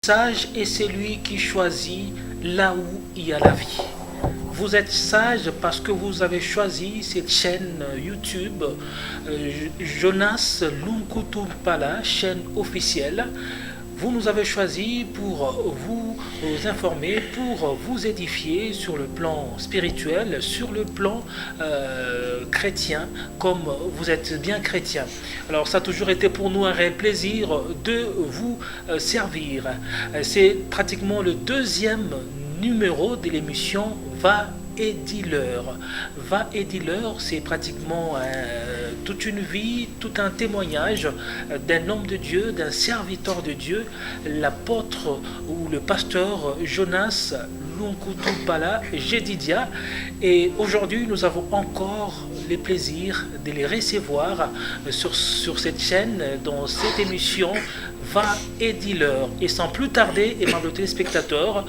Sage est celui qui choisit là où il y a la vie. Vous êtes sage parce que vous avez choisi cette chaîne YouTube Jonas Lunkutumpala, chaîne officielle. Vous nous avez choisi pour vous informer, pour vous édifier sur le plan spirituel, sur le plan chrétien, comme vous êtes bien chrétien. Alors ça a toujours été pour nous un réel plaisir de vous servir. C'est pratiquement le deuxième numéro de l'émission Va et dis-leur. Va et dis-leur, c'est pratiquement toute une vie, tout un témoignage d'un homme de Dieu, d'un serviteur de Dieu, l'apôtre ou le pasteur Jonas Lunkutumpala Jedidia. Et aujourd'hui, nous avons encore le plaisir de les recevoir sur cette chaîne, dans cette émission Va et dis-leur. Et sans plus tarder, aimable téléspectateurs,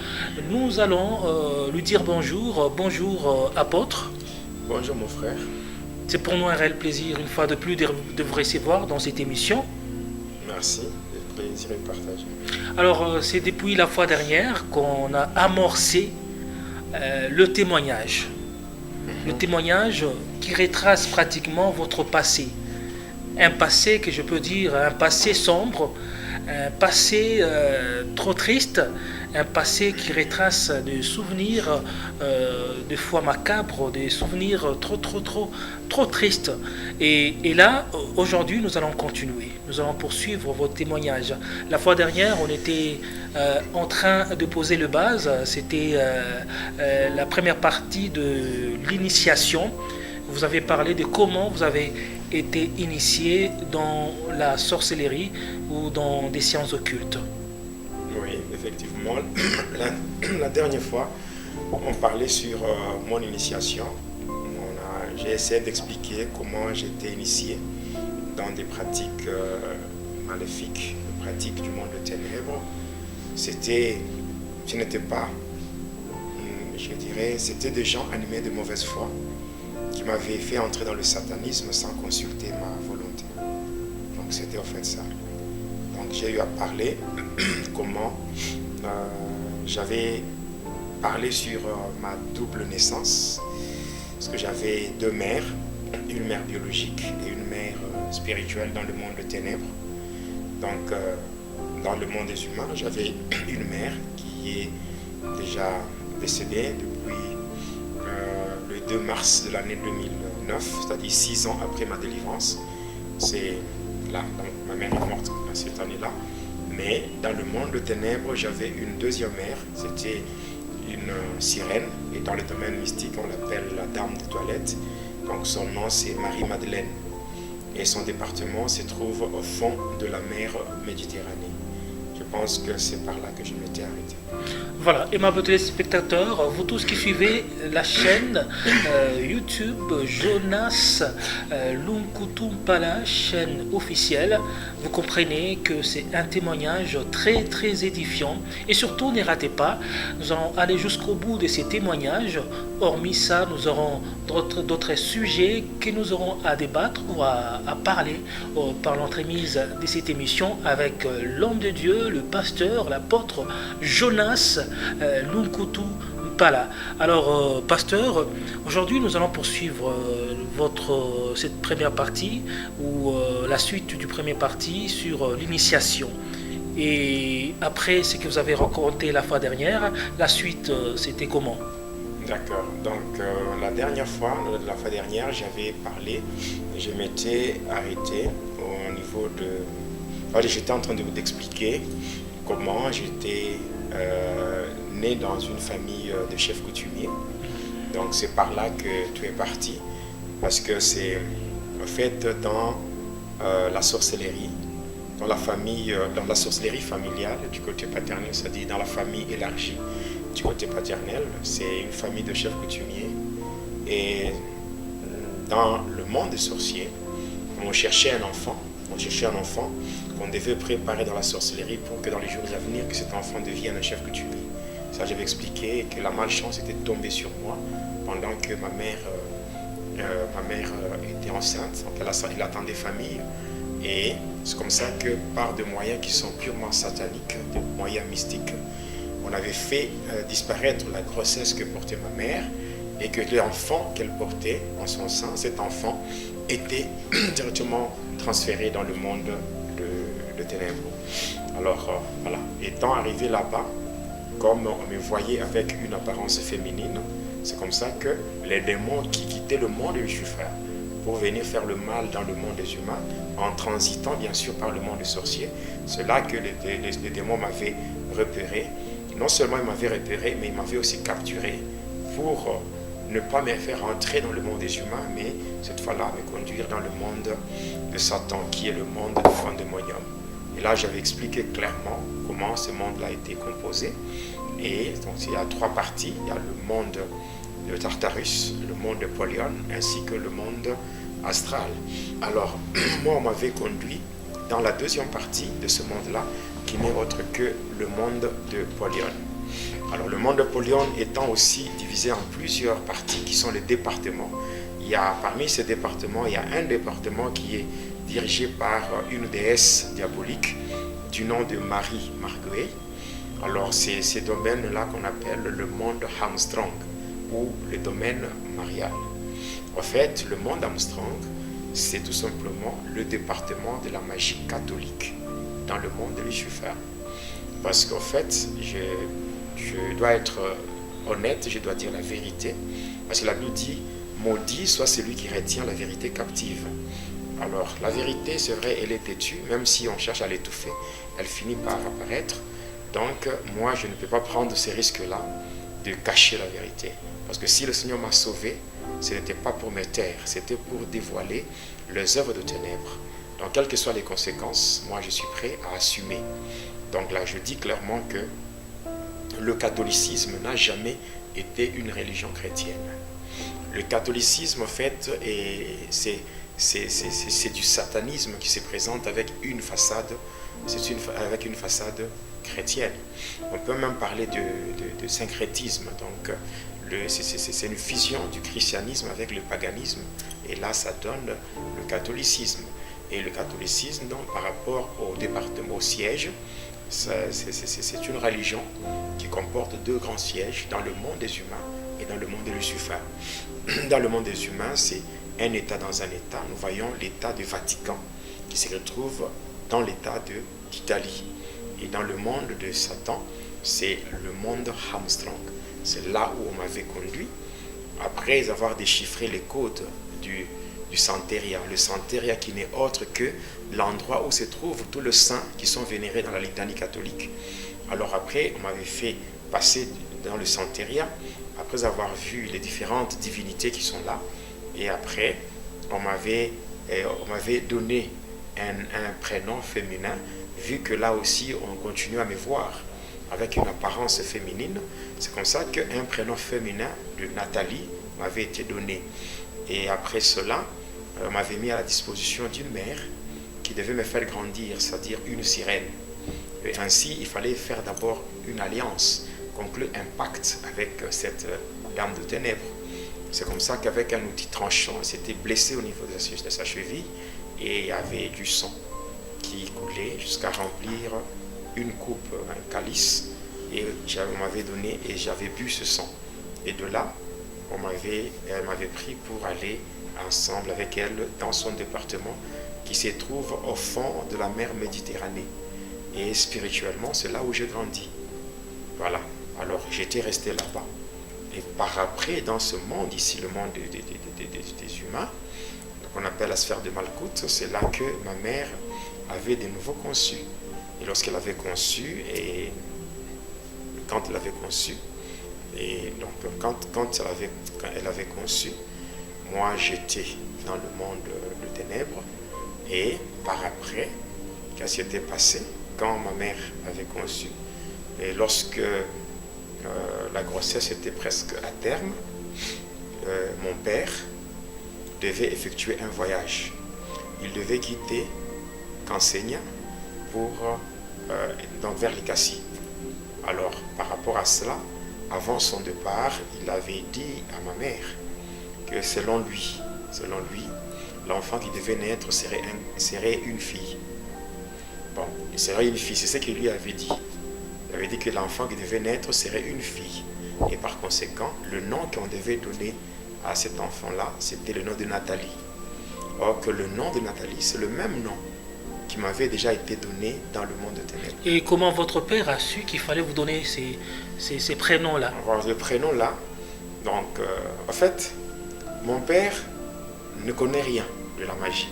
nous allons lui dire bonjour. Bonjour, apôtre. Bonjour, mon frère. C'est pour nous un réel plaisir, une fois de plus, de vous recevoir dans cette émission. Merci, le plaisir est partagé. Alors, c'est depuis la fois dernière qu'on a amorcé le témoignage. Le témoignage qui retrace pratiquement votre passé. Un passé que je peux dire, un passé sombre, un passé trop triste, un passé qui retrace des souvenirs des fois macabres, des souvenirs trop tristes. Et là, aujourd'hui, nous allons continuer. Nous allons poursuivre votre témoignage. La fois dernière, on était en train de poser le base. C'était la première partie de l'initiation. Vous avez parlé de comment vous avez été initié dans la sorcellerie ou dans des sciences occultes. Oui, effectivement. La dernière fois, on parlait sur mon initiation. J'ai essayé d'expliquer comment j'étais initié dans des pratiques maléfiques, des pratiques du monde de ténèbres. Ce n'était pas, je dirais, c'était des gens animés de mauvaise foi qui m'avaient fait entrer dans le satanisme sans consulter ma volonté. Donc c'était en fait ça. Donc j'ai eu à parler comment j'avais parlé sur ma double naissance, parce que j'avais deux mères, une mère biologique et une mère spirituelle dans le monde des ténèbres. Donc dans le monde des humains, j'avais une mère qui est déjà décédée depuis le 2 mars de l'année 2009, c'est-à-dire 6 ans après ma délivrance. C'est là, donc ma mère est morte cette année-là. Mais dans le monde de ténèbres, j'avais une deuxième mère, c'était une sirène, et dans le domaine mystique, on l'appelle la dame des toilettes. Donc son nom, c'est Marie-Madeleine. Et son département se trouve au fond de la mer Méditerranée. Je pense que c'est par là que je m'étais arrêté. Voilà, aimables téléspectateurs, vous tous qui suivez la chaîne YouTube Jonas Lunkutumpala, chaîne officielle, vous comprenez que c'est un témoignage très édifiant. Et surtout, ne ratez pas, nous allons aller jusqu'au bout de ces témoignages. Hormis ça, nous aurons d'autres sujets que nous aurons à débattre ou à parler par l'entremise de cette émission avec l'homme de Dieu, le pasteur, l'apôtre Jonas Lunkutumpala. Alors, pasteur, aujourd'hui nous allons poursuivre cette première partie ou la suite du premier partie sur l'initiation. Et après ce que vous avez raconté la fois dernière, la suite c'était comment? D'accord. Donc la fois dernière, j'avais parlé, je m'étais arrêté au niveau de... Enfin, j'étais en train d'expliquer comment j'étais né dans une famille de chefs coutumiers. Donc c'est par là que tu es parti, parce que c'est en fait dans la sorcellerie, dans la sorcellerie familiale du côté paternel, c'est-à-dire dans la famille élargie du côté paternel, c'est une famille de chefs coutumiers. Et dans le monde des sorciers, on cherchait un enfant qu'on devait préparer dans la sorcellerie pour que dans les jours à venir, que cet enfant devienne un chef coutumier. Ça, j'avais expliqué que la malchance était tombée sur moi pendant que ma mère était enceinte, donc elle attendait famille. Et c'est comme ça que par des moyens qui sont purement sataniques, des moyens moyens mystiques, on avait fait disparaître la grossesse que portait ma mère et que l'enfant qu'elle portait en son sein, cet enfant, était directement transféré dans le monde de ténèbres. Alors voilà, étant arrivé là-bas, comme on me voyait avec une apparence féminine, c'est comme ça que les démons qui quittaient le monde de Lucifer pour venir faire le mal dans le monde des humains, en transitant bien sûr par le monde des sorciers, c'est là que les démons m'avaient repéré. Non seulement ils m'avaient repéré, mais ils m'avaient aussi capturé pour ne pas me faire entrer dans le monde des humains, mais cette fois-là me conduire dans le monde de Satan, qui est le monde du pandémonium. Et là, j'avais expliqué clairement comment ce monde-là a été composé. Et donc, il y a 3 parties. Il y a le monde de Tartarus, le monde de Polion, ainsi que le monde astral. Alors, moi, on m'avait conduit dans la deuxième partie de ce monde-là, qui n'est autre que le monde de Polion. Alors, le monde de Polion étant aussi divisé en plusieurs parties, qui sont les départements. Il y a, parmi ces départements, il y a un département qui est dirigé par une déesse diabolique du nom de Marie Marguerite. Alors, c'est ces domaines-là qu'on appelle le monde Armstrong ou le domaine marial. En fait, le monde Armstrong, c'est tout simplement le département de la magie catholique dans le monde de Lucifer. Parce qu'en fait, je dois être honnête, je dois dire la vérité. Parce que la Bible dit, maudit soit celui qui retient la vérité captive. Alors, la vérité, c'est vrai, elle est têtue, même si on cherche à l'étouffer, elle finit par apparaître. Donc, moi, je ne peux pas prendre ces risques-là de cacher la vérité. Parce que si le Seigneur m'a sauvé, ce n'était pas pour me taire, c'était pour dévoiler les œuvres de ténèbres. Donc, quelles que soient les conséquences, moi, je suis prêt à assumer. Donc là, je dis clairement que le catholicisme n'a jamais été une religion chrétienne. Le catholicisme, en fait, c'est du satanisme qui se présente avec une façade, avec une façade chrétienne. On peut même parler de syncrétisme. Donc, c'est une fusion du christianisme avec le paganisme. Et là, ça donne le catholicisme. Et le catholicisme, donc, par rapport au département, au siège, c'est une religion qui comporte 2 grands sièges dans le monde des humains et dans le monde de Lucifer. Dans le monde des humains, c'est un État dans un État. Nous voyons l'État du Vatican qui se retrouve dans l'État d'Italie. Et dans le monde de Satan, c'est le monde Armstrong. C'est là où on m'avait conduit, après avoir déchiffré les codes du Santeria. Le Santeria qui n'est autre que l'endroit où se trouvent tous les saints qui sont vénérés dans la litanie catholique. Alors après, on m'avait fait passer dans le Santeria, après avoir vu les différentes divinités qui sont là. Et après, on m'avait donné un prénom féminin, vu que là aussi, on continue à me voir avec une apparence féminine. C'est comme ça qu'un prénom féminin de Nathalie m'avait été donné. Et après cela, on m'avait mis à la disposition d'une mère qui devait me faire grandir, c'est-à-dire une sirène. Et ainsi, il fallait faire d'abord une alliance, conclure un pacte avec cette dame de ténèbres. C'est comme ça qu'avec un outil tranchant, elle s'était blessée au niveau de sa cheville et il y avait du sang qui coulait jusqu'à remplir une coupe, un calice, et on m'avait donné et j'avais bu ce sang. Et de là, elle m'avait pris pour aller ensemble avec elle dans son département qui se trouve au fond de la mer Méditerranée. Et spirituellement, c'est là où j'ai grandi. Voilà. Alors, j'étais resté là-bas. Et par après, dans ce monde, ici, le monde des humains, qu'on appelle la sphère de Malkout, c'est là que ma mère avait de nouveau conçu. Et lorsqu'elle avait conçu, et quand elle avait conçu, et donc quand elle avait conçu, moi j'étais dans le monde de ténèbres. Et par après, qu'est-ce qui s'était passé quand ma mère avait conçu, et lorsque la grossesse était presque à terme, mon père devait effectuer un voyage. Il devait quitter Cansegna pour donc vers l'Icassie. Alors, par rapport à cela, avant son départ, il avait dit à ma mère que selon lui, l'enfant qui devait naître serait une fille. Bon, il serait une fille, c'est ce qu'il lui avait dit. Il avait dit que l'enfant qui devait naître serait une fille. Et par conséquent, le nom qu'on devait donner à cet enfant-là, c'était le nom de Nathalie. Or que le nom de Nathalie, c'est le même nom qui m'avait déjà été donné dans le monde de ténèbres. Et comment votre père a su qu'il fallait vous donner ces prénoms-là? Alors, le prénom-là, donc, en fait, mon père ne connaît rien de la magie.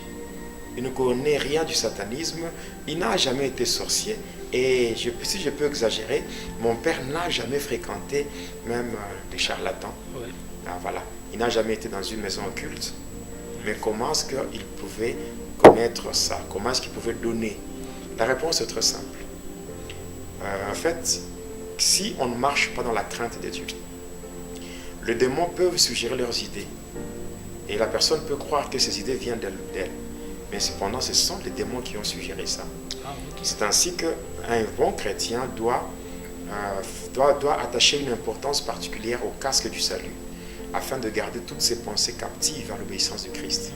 Il ne connaît rien du satanisme. Il n'a jamais été sorcier. Et si je peux exagérer, mon père n'a jamais fréquenté même des charlatans. Ouais. Ah, voilà. Il n'a jamais été dans une maison occulte. Mais comment est-ce qu'il pouvait connaître ça? Comment est-ce qu'il pouvait donner? La réponse est très simple. En fait, si on ne marche pas dans la crainte de Dieu, les démons peuvent suggérer leurs idées. Et la personne peut croire que ces idées viennent d'elle. Mais cependant, ce sont les démons qui ont suggéré ça. Ah, okay. C'est ainsi qu'un bon chrétien doit attacher une importance particulière au casque du salut, afin de garder toutes ses pensées captives à l'obéissance de Christ.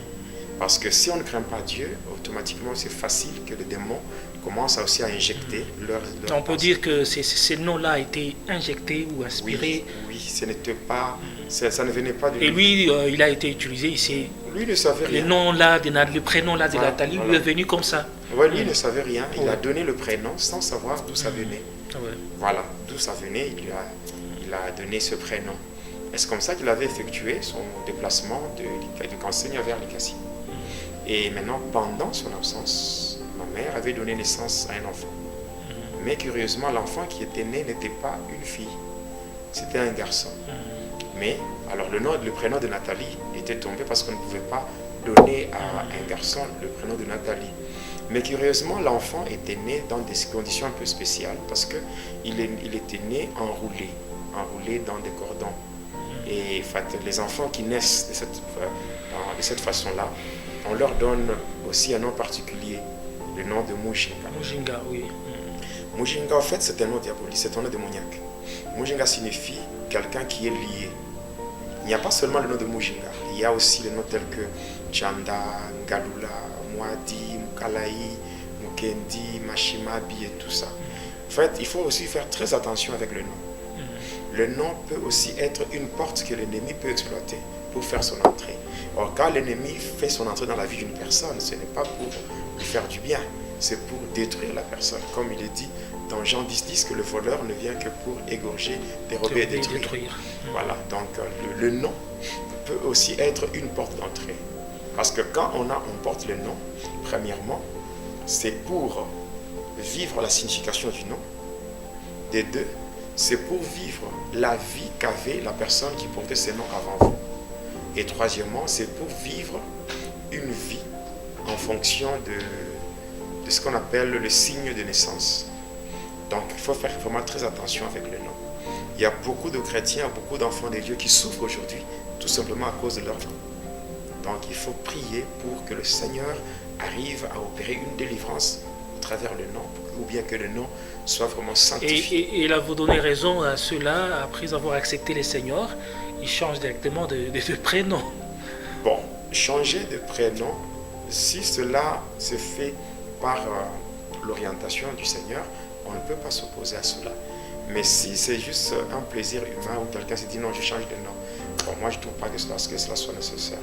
Parce que si on ne craint pas Dieu, automatiquement c'est facile que les démons commencent aussi à injecter leurs On peut dire que ces noms-là ont été injectés ou inspirés. Oui, ce n'était pas, ça ne venait pas de lui. Et lui, il a été utilisé ici. Lui ne savait rien. Le prénom-là de Nathalie lui est venu comme ça. Oui, lui ne savait rien. Il a donné le prénom sans savoir d'où ça venait. Ouais. Voilà, d'où ça venait, il a donné ce prénom. Et c'est comme ça qu'il avait effectué son déplacement du Cansaigne vers l'Icassie. Et maintenant, pendant son absence, ma mère avait donné naissance à un enfant. Mais curieusement, l'enfant qui était né n'était pas une fille, c'était un garçon. Mais, alors le prénom de Nathalie était tombé parce qu'on ne pouvait pas donner à un garçon le prénom de Nathalie. Mais curieusement, l'enfant était né dans des conditions un peu spéciales parce qu'il était né enroulé dans des cordons. Et les enfants qui naissent de cette façon-là, on leur donne aussi un nom particulier, le nom de Mujinga. Mujinga, oui. Mujinga, en fait, c'est un nom diabolique, c'est un nom démoniaque. Mujinga signifie quelqu'un qui est lié. Il n'y a pas seulement le nom de Mujinga, il y a aussi les noms tels que Chanda, Galula, Mwadi, Mukalaï, Mukendi, Mashimabi et tout ça. En fait, il faut aussi faire très attention avec le nom. Le nom peut aussi être une porte que l'ennemi peut exploiter pour faire son entrée. Or, quand l'ennemi fait son entrée dans la vie d'une personne, ce n'est pas pour lui faire du bien, c'est pour détruire la personne. Comme il est dit dans Jean 10, que le voleur ne vient que pour égorger, dérober et détruire. Voilà, donc le nom peut aussi être une porte d'entrée. Parce que quand on porte le nom, premièrement, c'est pour vivre la signification du nom. Des deux, c'est pour vivre la vie qu'avait la personne qui portait ce nom avant vous. Et troisièmement, c'est pour vivre une vie en fonction de ce qu'on appelle le signe de naissance. Donc, il faut faire vraiment très attention avec le nom. Il y a beaucoup de chrétiens, beaucoup d'enfants de Dieu qui souffrent aujourd'hui, tout simplement à cause de leur nom. Donc, il faut prier pour que le Seigneur arrive à opérer une délivrance à travers le nom, ou bien que le nom soit vraiment sanctifié. Et là, vous donnez raison à ceux-là, après avoir accepté les Seigneurs, ils changent directement de prénom. Bon, changer de prénom, si cela se fait par l'orientation du Seigneur, on ne peut pas s'opposer à cela. Mais si c'est juste un plaisir humain où quelqu'un se dit non, je change de nom, bon, moi je ne trouve pas que cela soit nécessaire.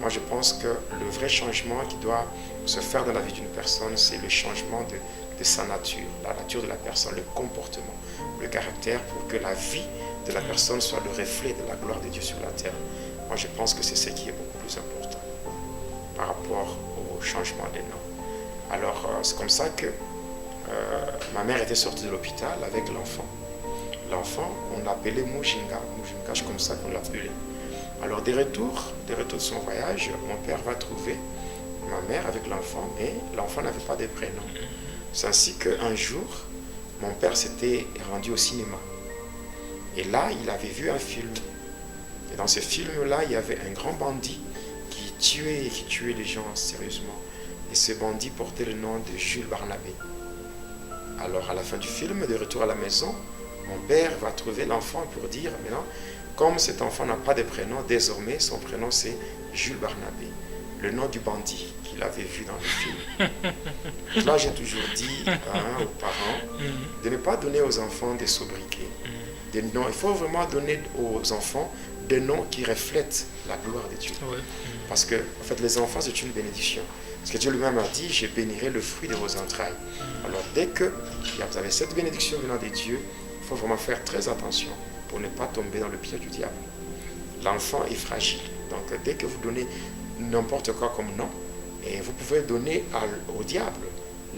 Moi je pense que le vrai changement qui doit se faire dans la vie d'une personne, c'est le changement de sa nature, la nature de la personne, le comportement, le caractère, pour que la vie de la personne soit le reflet de la gloire de Dieu sur la terre. Moi je pense que c'est ce qui est beaucoup plus important par rapport au changement des noms. Alors c'est comme ça que ma mère était sortie de l'hôpital avec l'enfant. L'enfant, on l'appelait Mujinga. Mujinga, comme ça qu'on l'appelait. Alors, des retours de son voyage, mon père va trouver ma mère avec l'enfant, mais l'enfant n'avait pas de prénom. C'est ainsi qu'un jour, mon père s'était rendu au cinéma. Et là, il avait vu un film. Et dans ce film-là, il y avait un grand bandit qui tuait les gens sérieusement. Et ce bandit portait le nom de Jules Barnabé. Alors, à la fin du film, de retour à la maison, mon père va trouver l'enfant pour dire, maintenant, comme cet enfant n'a pas de prénom, désormais, son prénom c'est Jules Barnabé, le nom du bandit qu'il avait vu dans le film. Là, j'ai toujours dit aux parents de ne pas donner aux enfants des sobriquets. Des noms. Il faut vraiment donner aux enfants des noms qui reflètent la gloire de Dieu. Ouais. Parce que, en fait, les enfants, c'est une bénédiction. Parce que Dieu lui-même a dit, je bénirai le fruit de vos entrailles. Alors, dès que vous avez cette bénédiction venant de Dieu, il faut vraiment faire très attention pour ne pas tomber dans le piège du diable. L'enfant est fragile. Donc, dès que vous donnez n'importe quoi comme nom, et vous pouvez donner au diable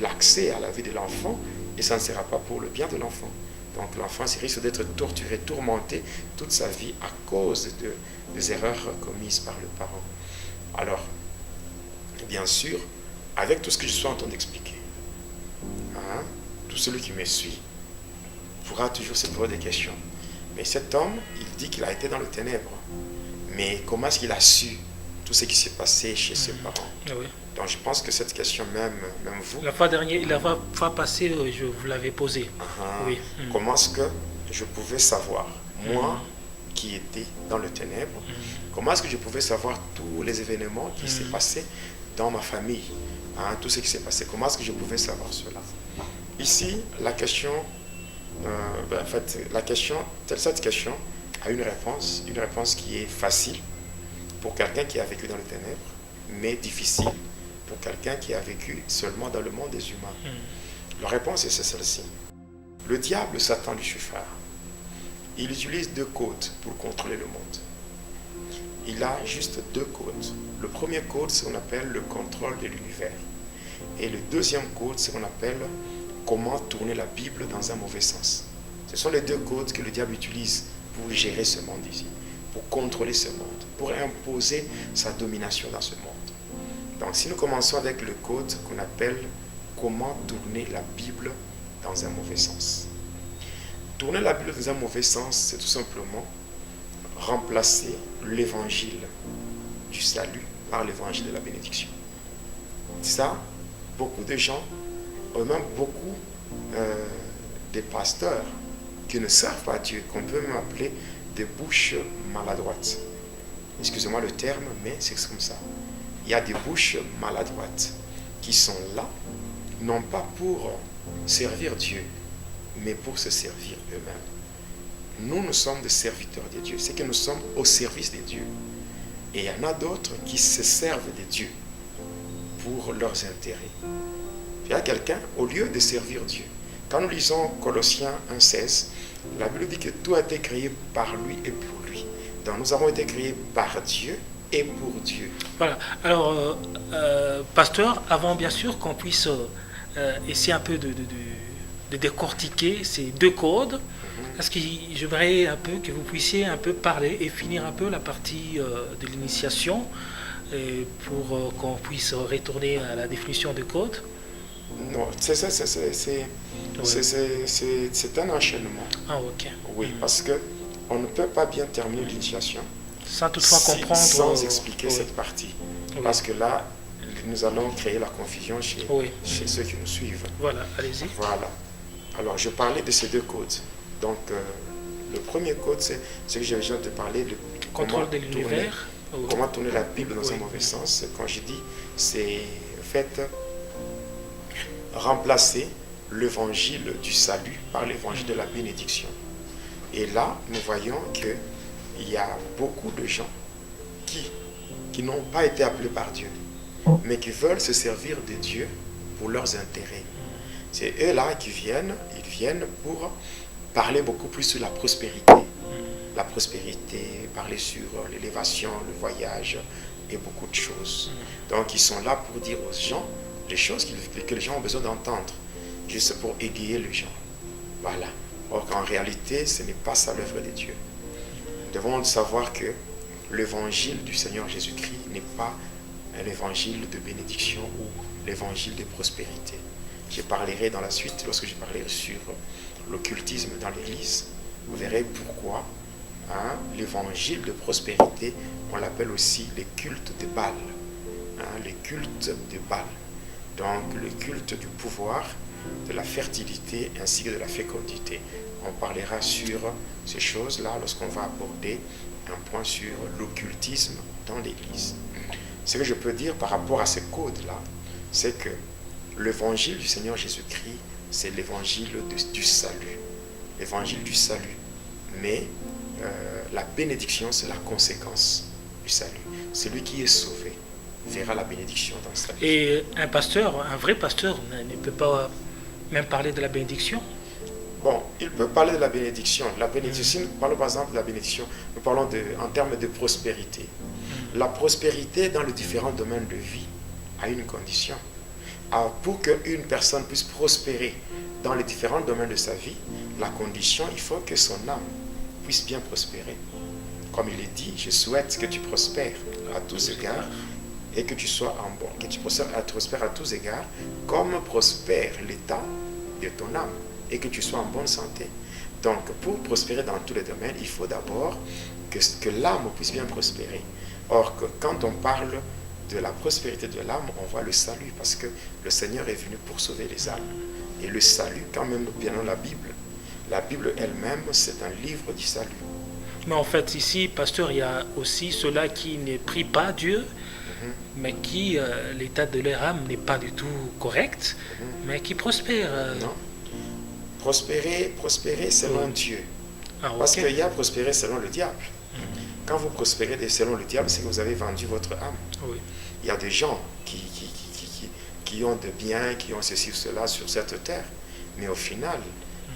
l'accès à la vie de l'enfant, et ça ne sera pas pour le bien de l'enfant. Donc, l'enfant risque d'être torturé, tourmenté toute sa vie à cause des erreurs commises par le parent. Alors, bien sûr, avec tout ce que je suis en train d'expliquer, tout celui qui me suit pourra toujours se poser des questions. Mais cet homme, il dit qu'il a été dans le ténèbre. Mais comment est-ce qu'il a su tout ce qui s'est passé chez ses parents? Oui. Donc je pense que cette question, même vous... La fois dernière, la fois passée, je vous l'avais posée. Oui. Comment est-ce que je pouvais savoir, moi qui étais dans le ténèbre, comment est-ce que je pouvais savoir tous les événements qui s'est passé dans ma famille, tout ce qui s'est passé, comment est-ce que je pouvais savoir cela? Ici, la question, en fait, cette question a une réponse qui est facile pour quelqu'un qui a vécu dans le ténèbre, mais difficile pour quelqu'un qui a vécu seulement dans le monde des humains. La réponse est celle-ci. Le diable, Satan, Lucifer, il utilise deux codes pour contrôler le monde. Il a juste deux codes. Le premier code, c'est ce qu'on appelle le contrôle de l'univers. Et le deuxième code, c'est ce qu'on appelle comment tourner la Bible dans un mauvais sens. Ce sont les deux codes que le diable utilise pour gérer ce monde ici, pour contrôler ce monde, pour imposer sa domination dans ce monde. Donc si nous commençons avec le code qu'on appelle comment tourner la Bible dans un mauvais sens. Tourner la Bible dans un mauvais sens, c'est tout simplement remplacer l'évangile du salut par l'évangile de la bénédiction. Ça, beaucoup de gens, même beaucoup des pasteurs qui ne servent pas Dieu, qu'on peut même appeler des bouches maladroites. Excusez-moi le terme, mais c'est comme ça. Il y a des bouches maladroites qui sont là, non pas pour servir Dieu, mais pour se servir eux-mêmes. Nous sommes des serviteurs de Dieu, c'est que nous sommes au service de Dieu. Et il y en a d'autres qui se servent de Dieu pour leurs intérêts. Il y a quelqu'un, au lieu de servir Dieu, quand nous lisons Colossiens 1,16, la Bible dit que tout a été créé par lui et pour lui. Donc nous avons été créés par Dieu et pour Dieu. Voilà. Alors, pasteur, avant bien sûr qu'on puisse essayer un peu de décortiquer ces deux codes, parce que j'aimerais un peu que vous puissiez un peu parler et finir un peu la partie de l'initiation pour qu'on puisse retourner à la définition de code. Non, c'est un enchaînement. Ah, ok. Oui, parce que on ne peut pas bien terminer l'initiation sans toutefois comprendre. Sans expliquer cette partie. Parce que là, nous allons créer la confusion chez ceux qui nous suivent. Voilà, allez-y. Voilà. Alors, je parlais de ces deux codes. Donc, le premier code, c'est ce que j'ai besoin de parler de contrôle de l'univers. Comment tourner la Bible dans un mauvais sens. Quand je dis, c'est en fait remplacer l'évangile du salut par l'évangile de la bénédiction. Et là, nous voyons qu'il y a beaucoup de gens qui n'ont pas été appelés par Dieu, mais qui veulent se servir de Dieu pour leurs intérêts. C'est eux-là qui viennent pour parler beaucoup plus sur la prospérité. La prospérité, parler sur l'élévation, le voyage et beaucoup de choses. Donc, ils sont là pour dire aux gens les choses que les gens ont besoin d'entendre, juste pour égayer les gens. Voilà. Or qu'en réalité, ce n'est pas ça l'œuvre de Dieu. Nous devons savoir que l'évangile du Seigneur Jésus-Christ n'est pas un évangile de bénédiction ou l'évangile de prospérité. Je parlerai dans la suite, lorsque je parlerai sur l'occultisme dans l'Église, vous verrez pourquoi l'évangile de prospérité, on l'appelle aussi les cultes de Baal. Les cultes de Baal. Donc le culte du pouvoir, de la fertilité ainsi que de la fécondité. On parlera sur ces choses-là lorsqu'on va aborder un point sur l'occultisme dans l'Église. Ce que je peux dire par rapport à ce code-là, c'est que l'évangile du Seigneur Jésus-Christ, c'est l'évangile du salut. L'évangile du salut. Mais la bénédiction, c'est la conséquence du salut. Celui qui est sauvé verra la bénédiction dans sa vie. Et un pasteur, un vrai pasteur, ne peut pas même parler de la bénédiction. Bon, il peut parler de la bénédiction. La bénédiction, si nous parlons par exemple de la bénédiction, nous parlons en termes de prospérité. La prospérité dans les différents domaines de vie a une condition. Alors, pour qu'une personne puisse prospérer dans les différents domaines de sa vie, la condition, il faut que son âme puisse bien prospérer. Comme il est dit, je souhaite que tu prospères à tous égards et que tu sois en bon, que tu prospères à tous égards, comme prospère l'état de ton âme et que tu sois en bonne santé. Donc, pour prospérer dans tous les domaines, il faut d'abord que l'âme puisse bien prospérer. Or, quand on parle de la prospérité de l'âme, on voit le salut, parce que le Seigneur est venu pour sauver les âmes. Et le salut, quand même, bien dans la Bible elle-même, c'est un livre du salut. Mais en fait, ici, pasteur, il y a aussi ceux-là qui ne prient pas Dieu, mais qui, l'état de leur âme n'est pas du tout correct, mais qui prospèrent. Non. Prospérer selon Dieu. Ah, okay. Parce qu'il y a prospérer selon le diable. Quand vous prospérez selon le diable, c'est que vous avez vendu votre âme. Oui. Il y a des gens qui ont des biens, qui ont ceci ou cela sur cette terre, mais au final,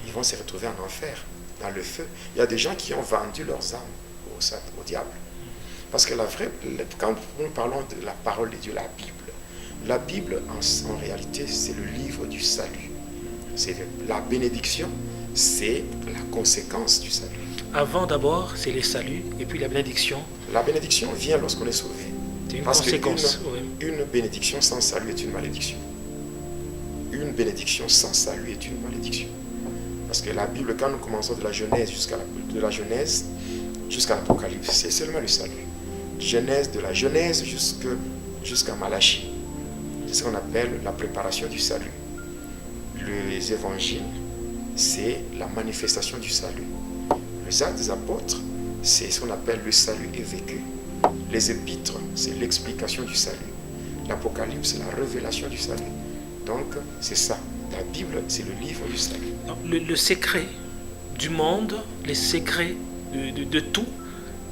ils vont se retrouver en enfer, dans le feu. Il y a des gens qui ont vendu leurs âmes au diable. Parce que quand nous parlons de la parole de Dieu, la Bible en réalité, c'est le livre du salut. C'est la bénédiction, c'est la conséquence du salut. Avant d'abord, c'est le salut, et puis la bénédiction. La bénédiction vient lorsqu'on est sauvé. C'est une Parce conséquence. qu'une bénédiction sans salut est une malédiction. Une bénédiction sans salut est une malédiction. Parce que la Bible, quand nous commençons de la Genèse jusqu'à l'Apocalypse, c'est seulement le salut. De la Genèse jusqu'à Malachie. C'est ce qu'on appelle la préparation du salut. Les évangiles, c'est la manifestation du salut. Les actes des apôtres, c'est ce qu'on appelle le salut est vécu. Les épîtres, c'est l'explication du salut. L'Apocalypse, c'est la révélation du salut. Donc, c'est ça. La Bible, c'est le livre du salut. Le secret du monde, les secrets de tout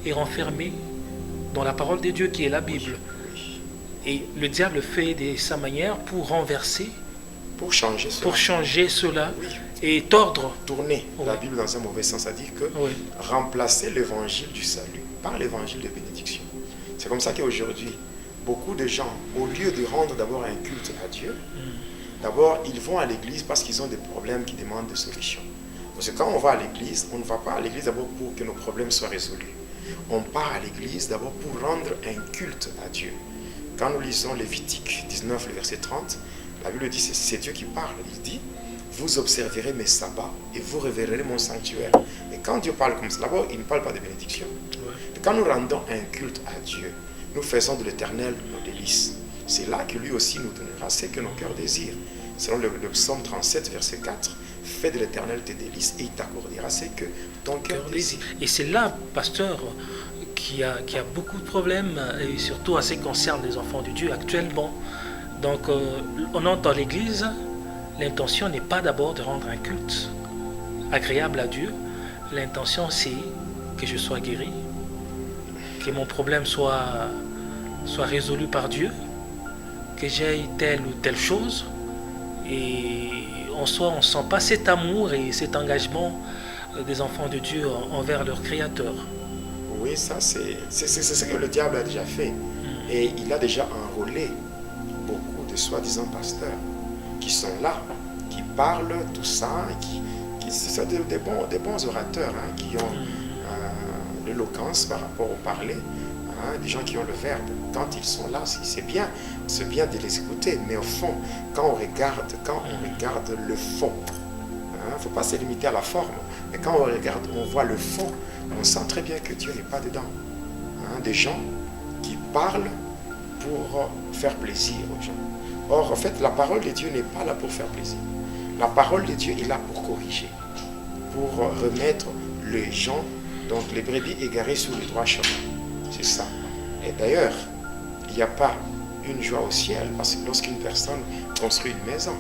est renfermé dans la parole de Dieu qui est la Bible. Oui. Et le diable fait de sa manière pour renverser, pour changer cela oui. Et tordre. Tourner Oui. la Bible dans un mauvais sens, c'est-à-dire que Oui. remplacer l'évangile du salut par l'évangile de bénédiction. C'est comme ça qu'aujourd'hui, beaucoup de gens, au lieu de rendre d'abord un culte à Dieu, d'abord ils vont à l'église parce qu'ils ont des problèmes qui demandent des solutions. Parce que quand on va à l'église, on ne va pas à l'église d'abord pour que nos problèmes soient résolus. On part à l'église d'abord pour rendre un culte à Dieu. Quand nous lisons Lévitique 19, le verset 30, la Bible dit, c'est Dieu qui parle. Il dit, vous observerez mes sabbats et vous révérerez mon sanctuaire. Et quand Dieu parle comme ça, d'abord, il ne parle pas de bénédiction. Ouais. Quand nous rendons un culte à Dieu, nous faisons de l'Éternel nos délices. C'est là que lui aussi nous donnera ce que nos cœurs désirent. Selon le psaume 37, verset 4, fais de l'Éternel tes délices et il t'accordera ce que ton cœur désire. Et c'est là, pasteur, qui a beaucoup de problèmes, et surtout en ce qui concerne les enfants de Dieu actuellement. Donc, on entre dans l'église, l'intention n'est pas d'abord de rendre un culte agréable à Dieu. L'intention, c'est que je sois guéri, que mon problème soit résolu par Dieu, que j'aie telle ou telle chose, et on ne sent pas cet amour et cet engagement des enfants de Dieu envers leur Créateur. Oui, ça c'est ce que le diable a déjà fait. Et il a déjà enrôlé beaucoup de soi-disant pasteurs qui sont là, qui parlent tout ça, qui sont des bons orateurs, hein, qui ont l'éloquence par rapport au parler, hein, des gens qui ont le verbe. Quand ils sont là, c'est bien de les écouter, mais au fond, quand on regarde le fond, il ne faut pas se limiter à la forme, mais quand on regarde, on voit le fond, on sent très bien que Dieu n'est pas dedans. Hein, des gens qui parlent pour faire plaisir aux gens. Or, en fait, la parole de Dieu n'est pas là pour faire plaisir. La parole de Dieu est là pour corriger, pour remettre les gens, donc les brebis égarés sur le droit chemin. C'est ça. Et d'ailleurs, il n'y a pas une joie au ciel, parce que lorsqu'une personne construit une maison,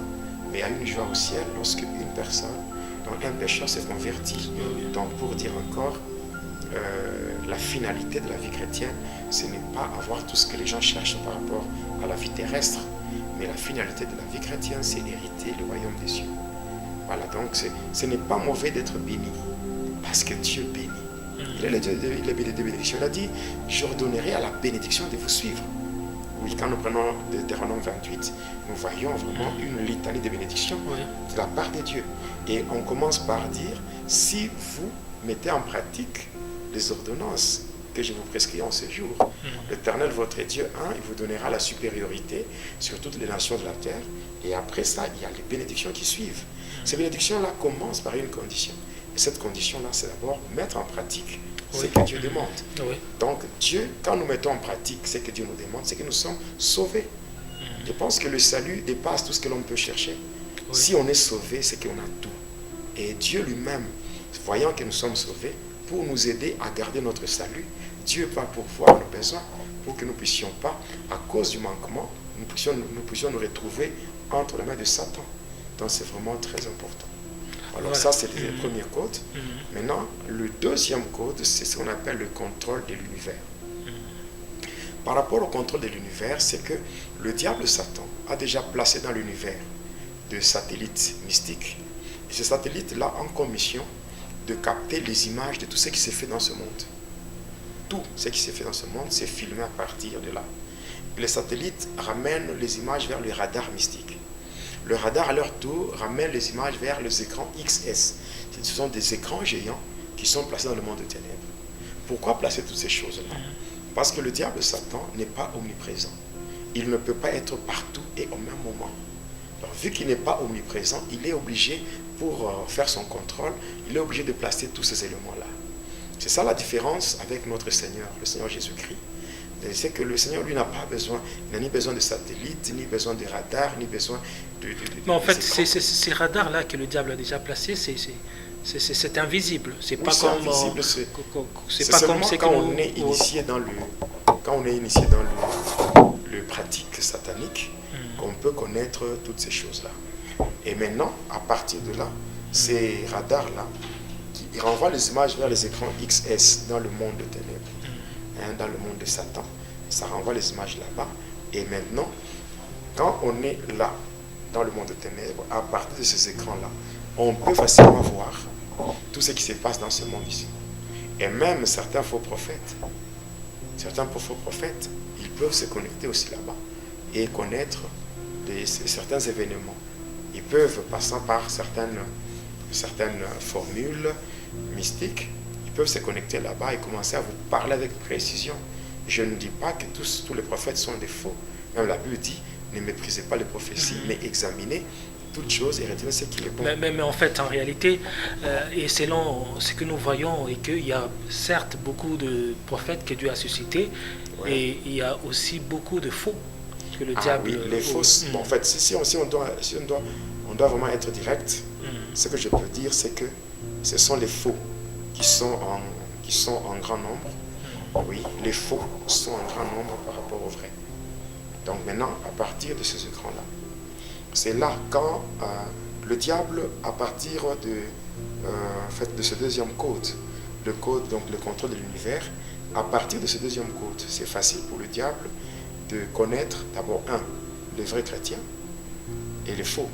mais il y a une joie au ciel lorsqu'une personne, donc un pécheur s'est converti. Donc pour dire encore, la finalité de la vie chrétienne, ce n'est pas avoir tout ce que les gens cherchent par rapport à la vie terrestre, mais la finalité de la vie chrétienne, c'est hériter le royaume des cieux. Voilà, donc ce n'est pas mauvais d'être béni, parce que Dieu bénit. Il est le Dieu de bénédiction. Il a dit, je redonnerai à la bénédiction de vous suivre. Oui, quand nous prenons Deutéronome 28, nous voyons vraiment une litanie de bénédictions de la part de Dieu. Et on commence par dire, si vous mettez en pratique les ordonnances que je vous prescris en ce jour, l'Éternel, votre Dieu, il vous donnera la supériorité sur toutes les nations de la terre. Et après ça, il y a les bénédictions qui suivent. Ces bénédictions-là commencent par une condition. Et cette condition-là, c'est d'abord mettre en pratique ce que Dieu demande. Donc Dieu, quand nous mettons en pratique ce que Dieu nous demande, c'est que nous sommes sauvés. Je pense que le salut dépasse tout ce que l'on peut chercher. Si on est sauvé, c'est qu'on a tout. Et Dieu lui-même, voyant que nous sommes sauvés, pour nous aider à garder notre salut, Dieu va pourvoir nos besoins pour que nous ne puissions pas, à cause du manquement, nous puissions nous retrouver entre les mains de Satan. Donc c'est vraiment très important. Alors ça, c'était le premier code. Maintenant, le deuxième code, c'est ce qu'on appelle le contrôle de l'univers. Par rapport au contrôle de l'univers, c'est que le diable Satan a déjà placé dans l'univers des satellites mystiques. Et ces satellites-là ont comme mission de capter les images de tout ce qui s'est fait dans ce monde. Tout ce qui s'est fait dans ce monde, c'est filmé à partir de là. Les satellites ramènent les images vers le radar mystique. Le radar, à leur tour, ramène les images vers les écrans XS. Ce sont des écrans géants qui sont placés dans le monde des ténèbres. Pourquoi placer toutes ces choses-là? Parce que le diable Satan n'est pas omniprésent. Il ne peut pas être partout et au même moment. Alors, vu qu'il n'est pas omniprésent, il est obligé, pour faire son contrôle, il est obligé de placer tous ces éléments-là. C'est ça la différence avec notre Seigneur, le Seigneur Jésus-Christ. C'est que le Seigneur, lui, n'a pas besoin, il n'a ni besoin de satellites, ni besoin de radars, ni besoin de mais en fait, ces radars-là que le diable a déjà placés, c'est invisible. C'est pas comme invisible, c'est pas comme quand on est initié dans le pratique satanique qu'on peut connaître toutes ces choses-là. Et maintenant, à partir de là, ces radars-là, ils renvoient les images vers les écrans XS dans le monde de ténèbres, dans le monde de Satan. Ça renvoie les images là-bas. Et maintenant, quand on est là, dans le monde de ténèbres, à partir de ces écrans-là, on peut facilement voir tout ce qui se passe dans ce monde ici. Et même certains faux prophètes, ils peuvent se connecter aussi là-bas et connaître certains événements. Ils peuvent, passant par certaines formules mystiques, ils peuvent se connecter là-bas et commencer à vous parler avec précision. Je ne dis pas que tous les prophètes sont des faux. Même la Bible dit, ne méprisez pas les prophéties, mais examinez toutes choses et retenez ce qui est bon. Mais en fait, en réalité, et selon ce que nous voyons, et qu'il y a certes beaucoup de prophètes que Dieu a suscités, et il y a aussi beaucoup de faux que le diable... Oui, les fausses. Bon, en fait, si on doit vraiment être direct, ce que je peux dire, c'est que ce sont les faux qui sont en grand nombre. Oui, les faux sont en grand nombre par rapport aux vrais. Donc maintenant, à partir de ces écrans-là, c'est là quand le diable, à partir de ce deuxième code, le contrôle de l'univers, à partir de ce deuxième code, c'est facile pour le diable de connaître d'abord les vrais chrétiens et les faux.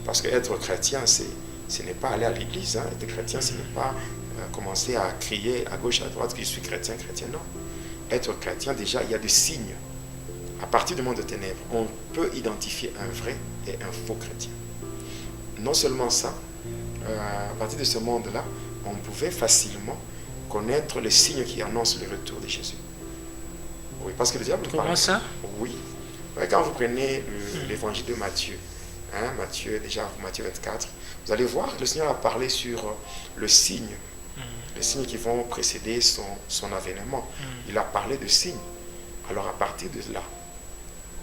Parce qu'être chrétien, ce n'est pas aller à l'église. Être chrétien, ce n'est pas commencer à crier à gauche, à droite que je suis chrétien, non. Être chrétien, déjà, il y a des signes. À partir du monde de ténèbres, on peut identifier un vrai et un faux chrétien. Non seulement ça, à partir de ce monde-là, on pouvait facilement connaître les signes qui annoncent le retour de Jésus. Oui, parce que le diable... Comment ça? Oui. Quand vous prenez l'évangile de Matthieu, Matthieu 24, vous allez voir, le Seigneur a parlé sur le signe, les signes qui vont précéder son avènement. Il a parlé de signes. Alors à partir de là,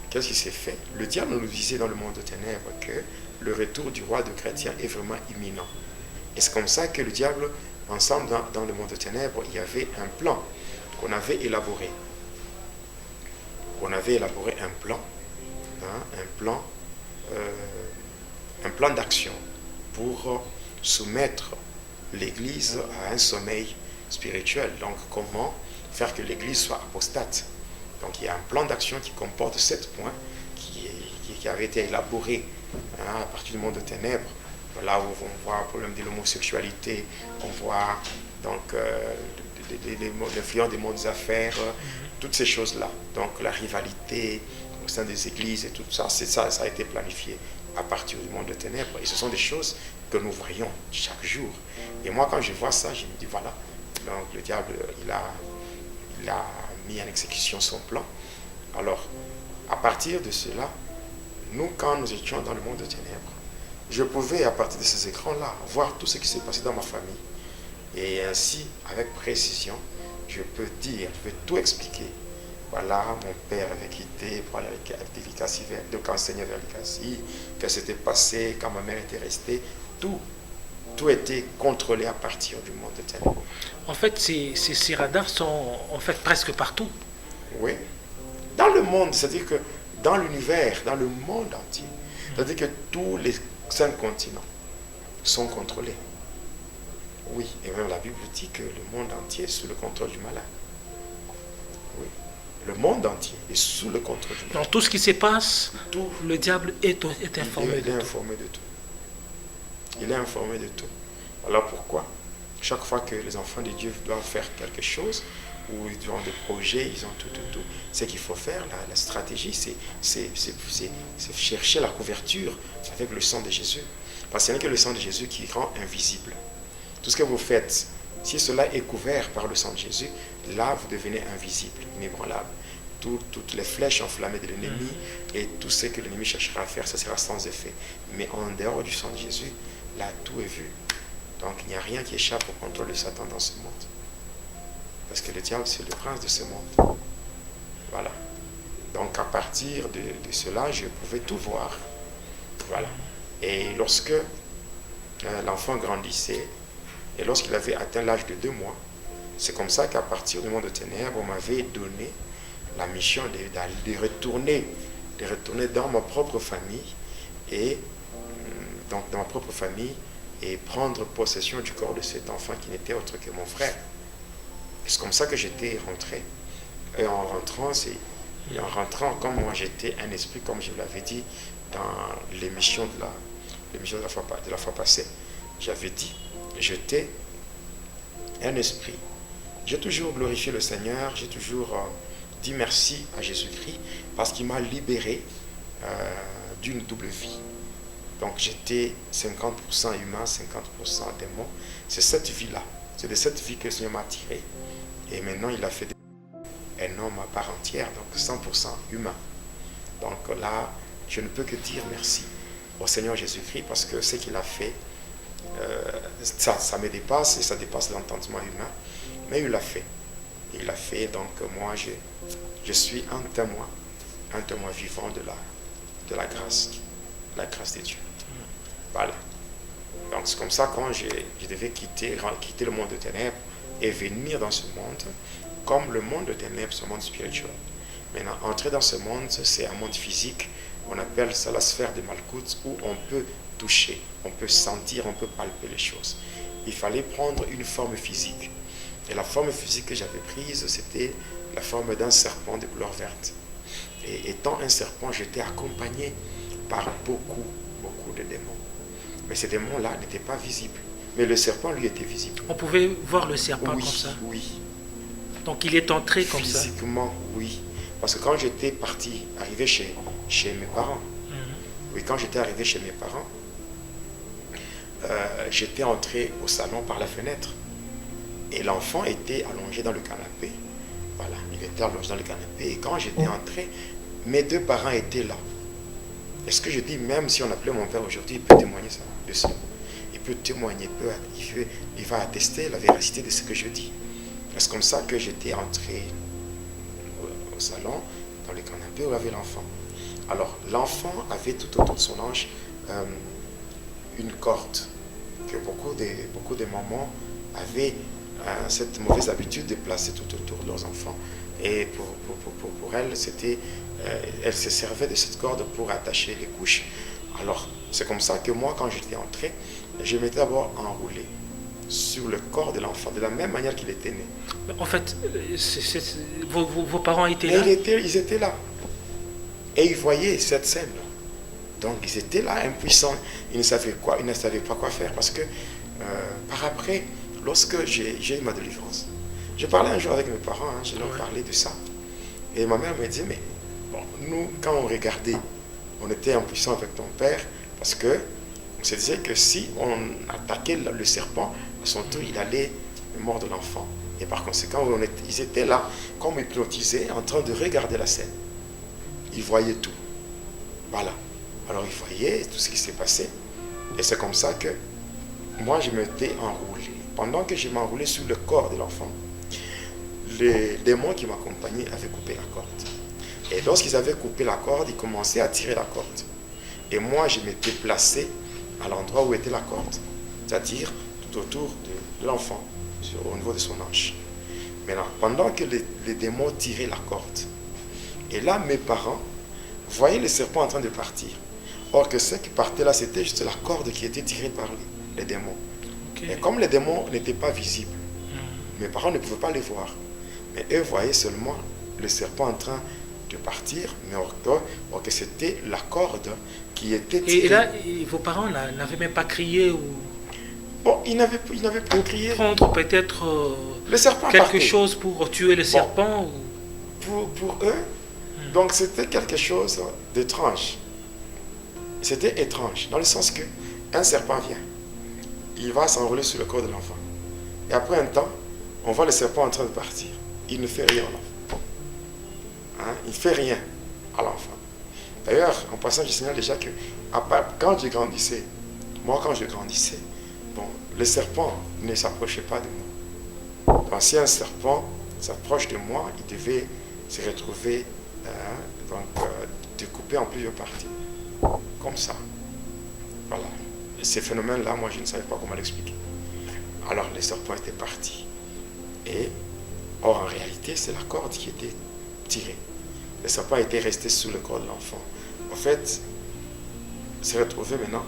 qu'est-ce qui s'est fait? Le diable nous disait dans le monde de ténèbres que le retour du roi de chrétien est vraiment imminent. Et c'est comme ça que le diable, ensemble dans le monde de ténèbres, il y avait un plan qu'on avait élaboré. on avait élaboré un plan d'action pour soumettre l'Église à un sommeil spirituel. Donc, comment faire que l'Église soit apostate. Donc, il y a un plan d'action qui comporte 7 points qui avait été élaboré à partir du monde de ténèbres. Là où on voit le problème de l'homosexualité, on voit donc l'influence des mondes des affaires, toutes ces choses-là. Donc, la rivalité au sein des églises et tout ça, ça a été planifié à partir du monde de ténèbres. Et ce sont des choses que nous voyons chaque jour. Et moi, quand je vois ça, je me dis, voilà, donc le diable, il a mis en exécution son plan. Alors, à partir de cela, nous, quand nous étions dans le monde de ténèbres, je pouvais, à partir de ces écrans-là, voir tout ce qui s'est passé dans ma famille. Et ainsi, avec précision, je peux dire, je peux tout expliquer. Voilà, mon père avait quitté pour aller avec l'Icassi, donc enseigner vers l'Icassi, que c'était passé, quand ma mère était restée, tout était contrôlé à partir du monde de ténèbres. En fait, ces radars sont en fait presque partout. Oui. Dans le monde, c'est-à-dire que dans l'univers, dans le monde entier, c'est-à-dire que tous les 5 continents sont contrôlés. Oui, et même la Bible dit que le monde entier est sous le contrôle du malin. Oui. Le monde entier est sous le contrôle du malin. Dans tout ce qui se passe, le diable est informé Il est informé de tout. Il est informé de tout. Alors pourquoi, chaque fois que les enfants de Dieu doivent faire quelque chose, ou ils ont des projets, ils ont tout. Ce qu'il faut faire, la stratégie, c'est chercher la couverture avec le sang de Jésus. Parce qu'il n'y a que le sang de Jésus qui rend invisible. Tout ce que vous faites, si cela est couvert par le sang de Jésus, là, vous devenez invisible, inébranlable. Toutes les flèches enflammées de l'ennemi et tout ce que l'ennemi cherchera à faire, ça sera sans effet. Mais en dehors du sang de Jésus, là, tout est vu. Donc, il n'y a rien qui échappe au contrôle de Satan dans ce monde. Parce que le diable, c'est le prince de ce monde. Voilà. Donc, à partir de cela, je pouvais tout voir. Voilà. Et lorsque l'enfant grandissait, et lorsqu'il avait atteint l'âge de 2 mois, c'est comme ça qu'à partir du monde de ténèbres, on m'avait donné la mission de retourner dans ma propre famille et prendre possession du corps de cet enfant qui n'était autre que mon frère. C'est comme ça que j'étais rentré. Et en rentrant, comme moi j'étais un esprit, comme je l'avais dit dans l'émission de la fois passée, j'avais dit, j'étais un esprit. J'ai toujours glorifié le Seigneur, j'ai toujours dit merci à Jésus-Christ parce qu'il m'a libéré d'une double vie. Donc j'étais 50% humain, 50% démon. C'est cette vie-là, c'est de cette vie que le Seigneur m'a tiré. Et maintenant il a fait un homme à part entière, donc 100% humain. Donc là, je ne peux que dire merci au Seigneur Jésus-Christ parce que ce qu'il a fait, ça me dépasse et ça dépasse l'entendement humain, mais il l'a fait. Il l'a fait, donc moi je suis un témoin vivant de la grâce de Dieu. Voilà. Donc c'est comme ça quand je devais quitter le monde de ténèbres et venir dans ce monde, comme le monde de ténèbres, ce monde spirituel. Maintenant, entrer dans ce monde, c'est un monde physique, on appelle ça la sphère de Malkout, où on peut toucher, on peut sentir, on peut palper les choses. Il fallait prendre une forme physique. Et la forme physique que j'avais prise, c'était la forme d'un serpent de couleur verte. Et étant un serpent, j'étais accompagné par beaucoup de démons. Mais ces démons-là n'étaient pas visibles. Mais le serpent, lui, était visible. On pouvait voir le serpent comme ça. Oui. Donc il est entré comme ça. Physiquement, oui. Parce que quand j'étais arrivé chez mes parents, oui, quand j'étais arrivé chez mes parents, j'étais entré au salon par la fenêtre. Et l'enfant était allongé dans le canapé. Voilà, il était allongé dans le canapé. Et quand j'étais entré, mes 2 parents étaient là. Est-ce que je dis, même si on appelait mon père aujourd'hui, il peut témoigner de ça. Il peut témoigner, il va attester la véracité de ce que je dis. C'est comme ça que j'étais entré au salon, dans le canapé où il y avait l'enfant. Alors, l'enfant avait tout autour de son hanche une corde que beaucoup de mamans avaient cette mauvaise habitude de placer tout autour de leurs enfants. Et pour elle, elle se servait de cette corde pour attacher les couches. Alors, c'est comme ça que moi, quand j'étais entré, je m'étais d'abord enroulé sur le corps de l'enfant, de la même manière qu'il était né. En fait, vos parents étaient là? Ils étaient là. Et ils voyaient cette scène-là. Donc, ils étaient là, impuissants. Ils ne savaient pas quoi faire. Parce que, par après, lorsque j'ai eu ma délivrance, je parlais un jour avec mes parents, je leur parlais de ça. Et ma mère me dit, mais bon, nous, quand on regardait, on était impuissants avec ton père, parce que on se disait que si on attaquait le serpent, à son tour, il allait mordre l'enfant. Et par conséquent, ils étaient là, comme hypnotisés, en train de regarder la scène. Ils voyaient tout. Voilà. Alors ils voyaient tout ce qui s'est passé. Et c'est comme ça que moi, je m'étais enroulé. Pendant que je m'enroulais sur le corps de l'enfant, les démons qui m'accompagnaient avaient coupé la corde. Et lorsqu'ils avaient coupé la corde, ils commençaient à tirer la corde. Et moi, je m'étais placé à l'endroit où était la corde, c'est-à-dire tout autour de l'enfant, au niveau de son hanche. Maintenant, pendant que les démons tiraient la corde, et là, mes parents voyaient le serpent en train de partir. Or que ce qui partait là, c'était juste la corde qui était tirée par les démons. Okay. Et comme les démons n'étaient pas visibles, mes parents ne pouvaient pas les voir. Mais eux voyaient seulement le serpent en train de partir, mais or que c'était la corde qui était tirée. Et là, vos parents n'avaient même pas crié ou... Bon, ils n'avaient pas crié. Prendre peut-être le serpent quelque partait. Chose pour tuer le serpent ou... Pour eux, donc c'était quelque chose d'étrange. C'était étrange, dans le sens que un serpent vient, il va s'enrouler sur le corps de l'enfant. Et après un temps, on voit le serpent en train de partir. Il ne fait rien à l'enfant. Il ne fait rien à l'enfant. D'ailleurs, en passant, je signale déjà que quand je grandissais, bon, le serpent ne s'approchait pas de moi. Donc, si un serpent s'approche de moi, il devait se retrouver découpé en plusieurs parties. Comme ça. Voilà. Et ces phénomènes-là, moi, je ne savais pas comment l'expliquer. Alors, le serpent était parti. Or, en réalité, c'est la corde qui était tirée. Le serpent était resté sous le corps de l'enfant. En fait, s'est retrouvé maintenant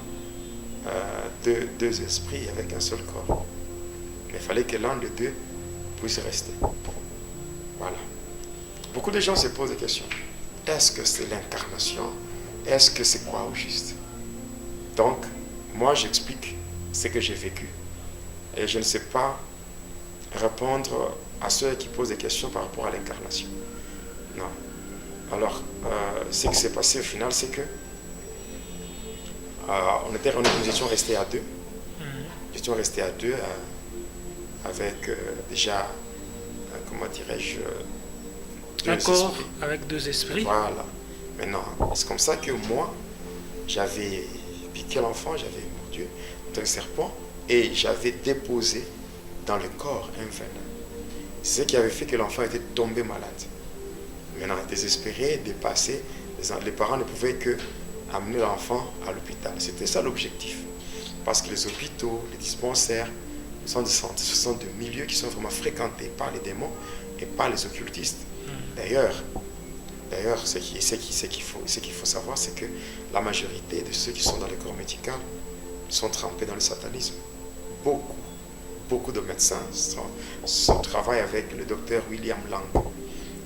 deux esprits avec un seul corps. Mais il fallait que l'un des deux puisse rester. Voilà. Beaucoup de gens se posent des questions. Est-ce que c'est l'incarnation? Est-ce que c'est quoi au juste? Donc, moi, j'explique ce que j'ai vécu. Et je ne sais pas répondre à ceux qui posent des questions par rapport à l'incarnation. Non. Alors, ce qui s'est passé au final, c'est que nous étions restés à deux. Nous étions restés à deux avec déjà, comment dirais-je, un corps avec deux esprits. Voilà. Maintenant, c'est comme ça que moi, j'avais piqué l'enfant, j'avais mordu un serpent et j'avais déposé dans le corps un venin. C'est ce qui avait fait que l'enfant était tombé malade. Maintenant, désespéré, dépassé, les parents ne pouvaient que amener l'enfant à l'hôpital. C'était ça l'objectif. Parce que les hôpitaux, les dispensaires, les centres de santé, ce sont des milieux qui sont vraiment fréquentés par les démons et par les occultistes. D'ailleurs, ce qu'il faut savoir, c'est que la majorité de ceux qui sont dans le corps médical sont trempés dans le satanisme. Beaucoup de médecins travaillent avec le docteur William Lang,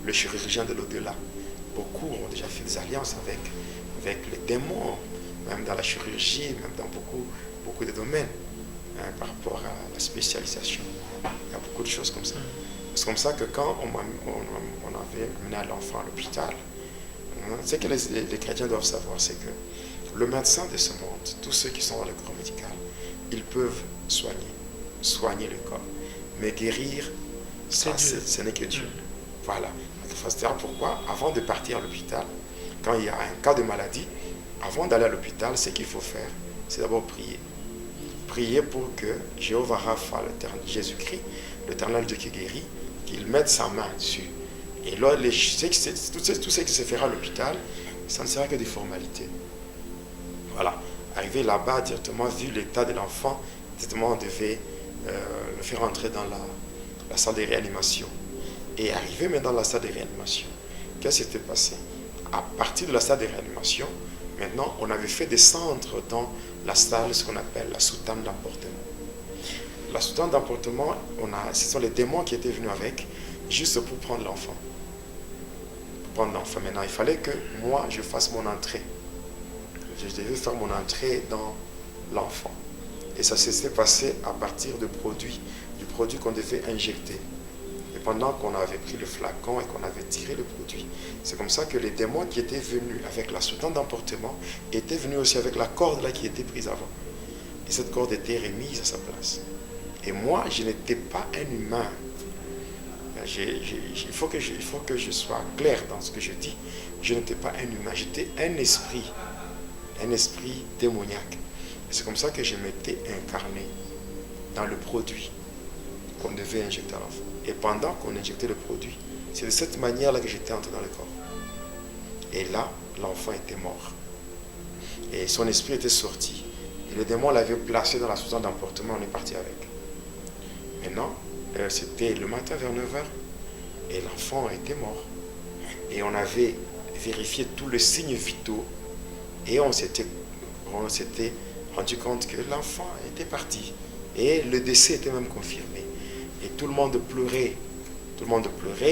le chirurgien de l'au-delà. Beaucoup ont déjà fait des alliances avec les démons, même dans la chirurgie, même dans beaucoup de domaines, par rapport à la spécialisation. Il y a beaucoup de choses comme ça. C'est comme ça que quand on avait mené l'enfant à l'hôpital, ce que les chrétiens doivent savoir, c'est que le médecin de ce monde, tous ceux qui sont dans le corps médical, ils peuvent soigner le corps. Mais guérir, ça, ce n'est que Dieu. Voilà. C'est pourquoi, avant de partir à l'hôpital, quand il y a un cas de maladie, avant d'aller à l'hôpital, ce qu'il faut faire, c'est d'abord prier. Prier pour que Jéhovah Rapha, Jésus-Christ, l'éternel Dieu qui guérit, qu'il mette sa main dessus. Et là, tout ce qui se fera à l'hôpital, ça ne sera que des formalités. Voilà. Arrivé là-bas, directement, vu l'état de l'enfant, directement, on devait le faire entrer la salle de réanimation. Et arrivé maintenant dans la salle de réanimation, qu'est-ce qui s'était passé? À partir de la salle de réanimation, maintenant, on avait fait descendre dans la salle ce qu'on appelle la soutane d'emportement. La soutane d'emportement, ce sont les démons qui étaient venus avec, juste pour prendre l'enfant. Maintenant, il fallait que moi, je fasse mon entrée. Je devais faire mon entrée dans l'enfant. Et ça s'est passé à partir du produit qu'on devait injecter. Et pendant qu'on avait pris le flacon et qu'on avait tiré le produit, c'est comme ça que les démons qui étaient venus avec la soutane d'emportement étaient venus aussi avec la corde là qui était prise avant. Et cette corde était remise à sa place. Et moi, je n'étais pas un humain. Il faut que je sois clair dans ce que je dis. Je n'étais pas un humain, j'étais un esprit démoniaque. Et c'est comme ça que je m'étais incarné dans le produit qu'on devait injecter à l'enfant. Et pendant qu'on injectait le produit, c'est de cette manière-là que j'étais entré dans le corps. Et là, l'enfant était mort. Et son esprit était sorti. Et le démon l'avait placé dans la soutane d'emportement, on est parti avec. Maintenant, c'était le matin vers 9h et l'enfant était mort. Et on avait vérifié tous les signes vitaux et on s'était rendu compte que l'enfant était parti. Et le décès était même confirmé. Et tout le monde pleurait.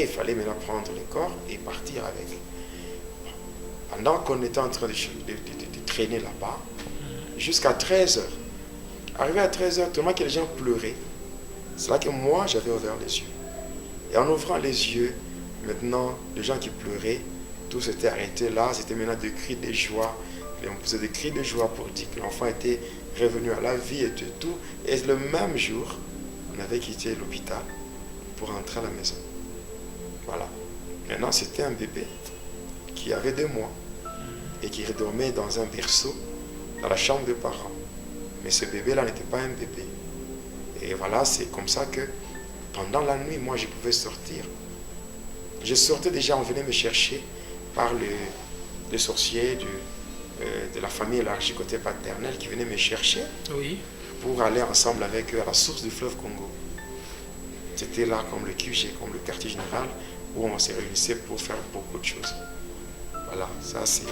Il fallait maintenant prendre le corps et partir avec. Pendant qu'on était en train de traîner là-bas, jusqu'à 13h. Arrivé à 13h, tellement que les gens pleuraient. C'est là que moi, j'avais ouvert les yeux. Et en ouvrant les yeux, maintenant, les gens qui pleuraient, tout s'était arrêté là. C'était maintenant des cris de joie. Et on faisait des cris de joie pour dire que l'enfant était revenu à la vie et tout. Et le même jour, on avait quitté l'hôpital pour rentrer à la maison. Voilà. Maintenant, c'était un bébé qui avait 2 mois et qui dormait dans un berceau dans la chambre des parents. Mais ce bébé-là n'était pas un bébé. Et voilà, c'est comme ça que pendant la nuit, moi, je pouvais sortir. Je sortais déjà, on venait me chercher par le sorcier de la famille élargie côté paternel qui venait me chercher pour aller ensemble avec eux à la source du fleuve Congo. C'était là comme le QG, comme le quartier général, où on se réunissait pour faire beaucoup de choses. Voilà, ça c'est...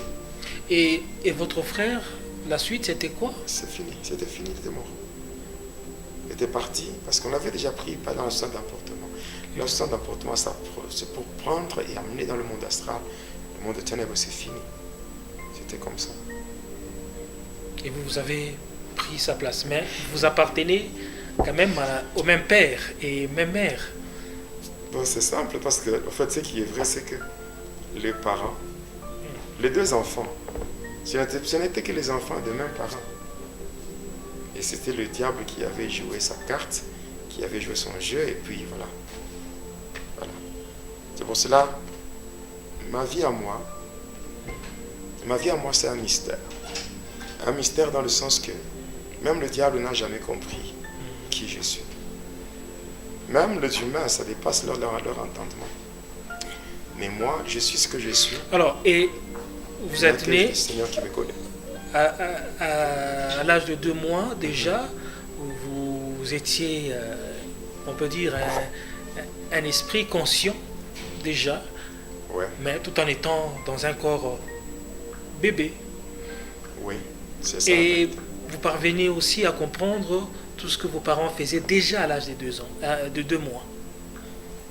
Et votre frère, la suite, c'était quoi? C'était fini, il était mort. Il était parti, parce qu'on avait déjà pris pas dans le centre d'emportement. Le centre d'emportement, c'est pour prendre et amener dans le monde astral. Le monde de ténèbres, c'est fini. C'était comme ça. Et vous avez pris sa place, mais vous appartenez quand même au même père et même mère. Bon, c'est simple, parce que en fait, ce qui est vrai, c'est que les parents, les 2 enfants, ce n'étaient que les enfants des mêmes parents. Et c'était le diable qui avait joué sa carte, qui avait joué son jeu, et puis voilà. C'est pour cela, ma vie à moi, c'est un mystère. Un mystère dans le sens que même le diable n'a jamais compris qui je suis. Même les humains, ça dépasse leur entendement. Mais moi, je suis ce que je suis. Alors, et vous êtes né... Le Seigneur qui me connaît. À l'âge de 2 mois déjà, vous étiez, on peut dire, un esprit conscient déjà, ouais. Mais tout en étant dans un corps bébé. Oui, c'est ça. Et vous parvenez aussi à comprendre tout ce que vos parents faisaient déjà à l'âge de 2 ans, de 2 mois.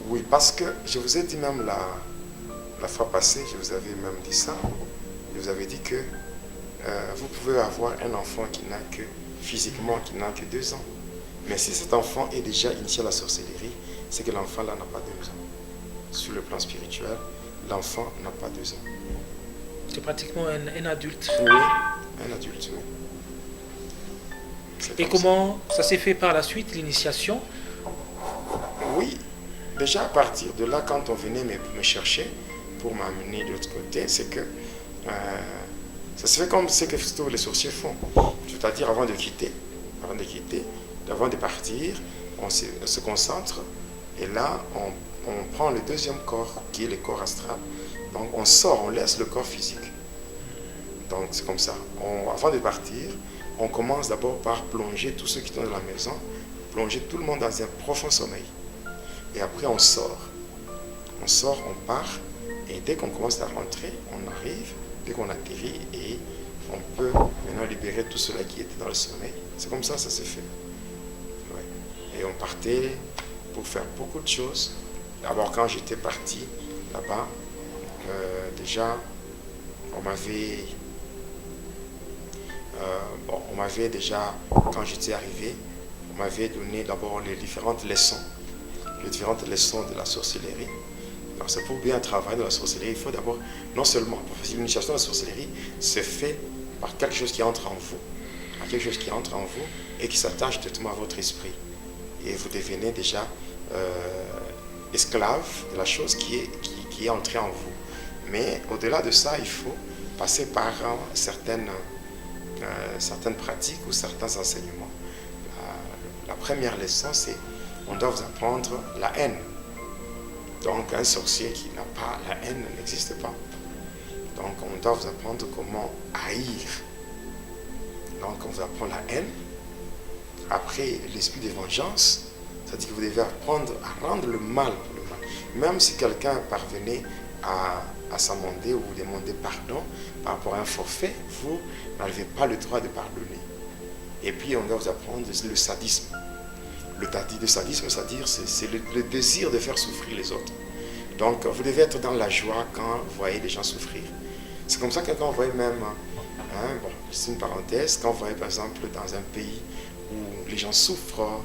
Oui, parce que je vous ai dit même la fois passée, je vous avais même dit ça, je vous avais dit que vous pouvez avoir un enfant qui n'a que, physiquement, qui n'a que 2 ans. Mais si cet enfant est déjà initié à la sorcellerie, c'est que l'enfant là n'a pas 2 ans. Sur le plan spirituel, l'enfant n'a pas 2 ans. C'est pratiquement un adulte. Oui, un adulte, oui. Et comment ça s'est fait par la suite, l'initiation? Oui, déjà à partir de là, quand on venait me chercher pour m'amener de l'autre côté, c'est que ça se fait comme ce que tous les sorciers font. C'est-à-dire avant de quitter, avant de partir, on se concentre et là, on prend le 2e corps qui est le corps astral. Donc on sort, on laisse le corps physique. Donc c'est comme ça. Avant de partir, on commence d'abord par plonger tous ceux qui sont dans la maison, plonger tout le monde dans un profond sommeil. et après on sort. On sort, on part, et dès qu'on commence à rentrer, on arrive, dès qu'on atterrit, et on peut maintenant libérer tout cela qui était dans le sommeil. C'est comme ça s'est fait. Ouais. Et on partait pour faire beaucoup de choses. D'abord, quand j'étais parti là-bas, déjà, on m'avait déjà, quand j'étais arrivé, on m'avait donné d'abord les différentes leçons de la sorcellerie. Donc, c'est pour bien travailler dans la sorcellerie, il faut d'abord, non seulement, parce que l'initiation de la sorcellerie se fait par quelque chose qui entre en vous, et qui s'attache directement à votre esprit. Et vous devenez déjà esclave de la chose qui est entrée en vous. Mais au-delà de ça, il faut passer par certaines pratiques ou certains enseignements. La première leçon, c'est on doit vous apprendre la haine. Donc un sorcier qui n'a pas la haine n'existe pas. Donc on doit vous apprendre comment haïr. Donc on vous apprend la haine. Après l'esprit de vengeance, c'est-à-dire que vous devez apprendre à rendre le mal pour le mal. Même si quelqu'un parvenait à s'amender ou vous demander pardon par rapport à un forfait, vous n'avez pas le droit de pardonner. Et puis on doit vous apprendre le sadisme. Le sadisme, c'est-à-dire c'est le désir de faire souffrir les autres. Donc vous devez être dans la joie quand vous voyez les gens souffrir. C'est comme ça que quand vous voyez même, c'est une parenthèse, quand vous voyez par exemple dans un pays où les gens souffrent,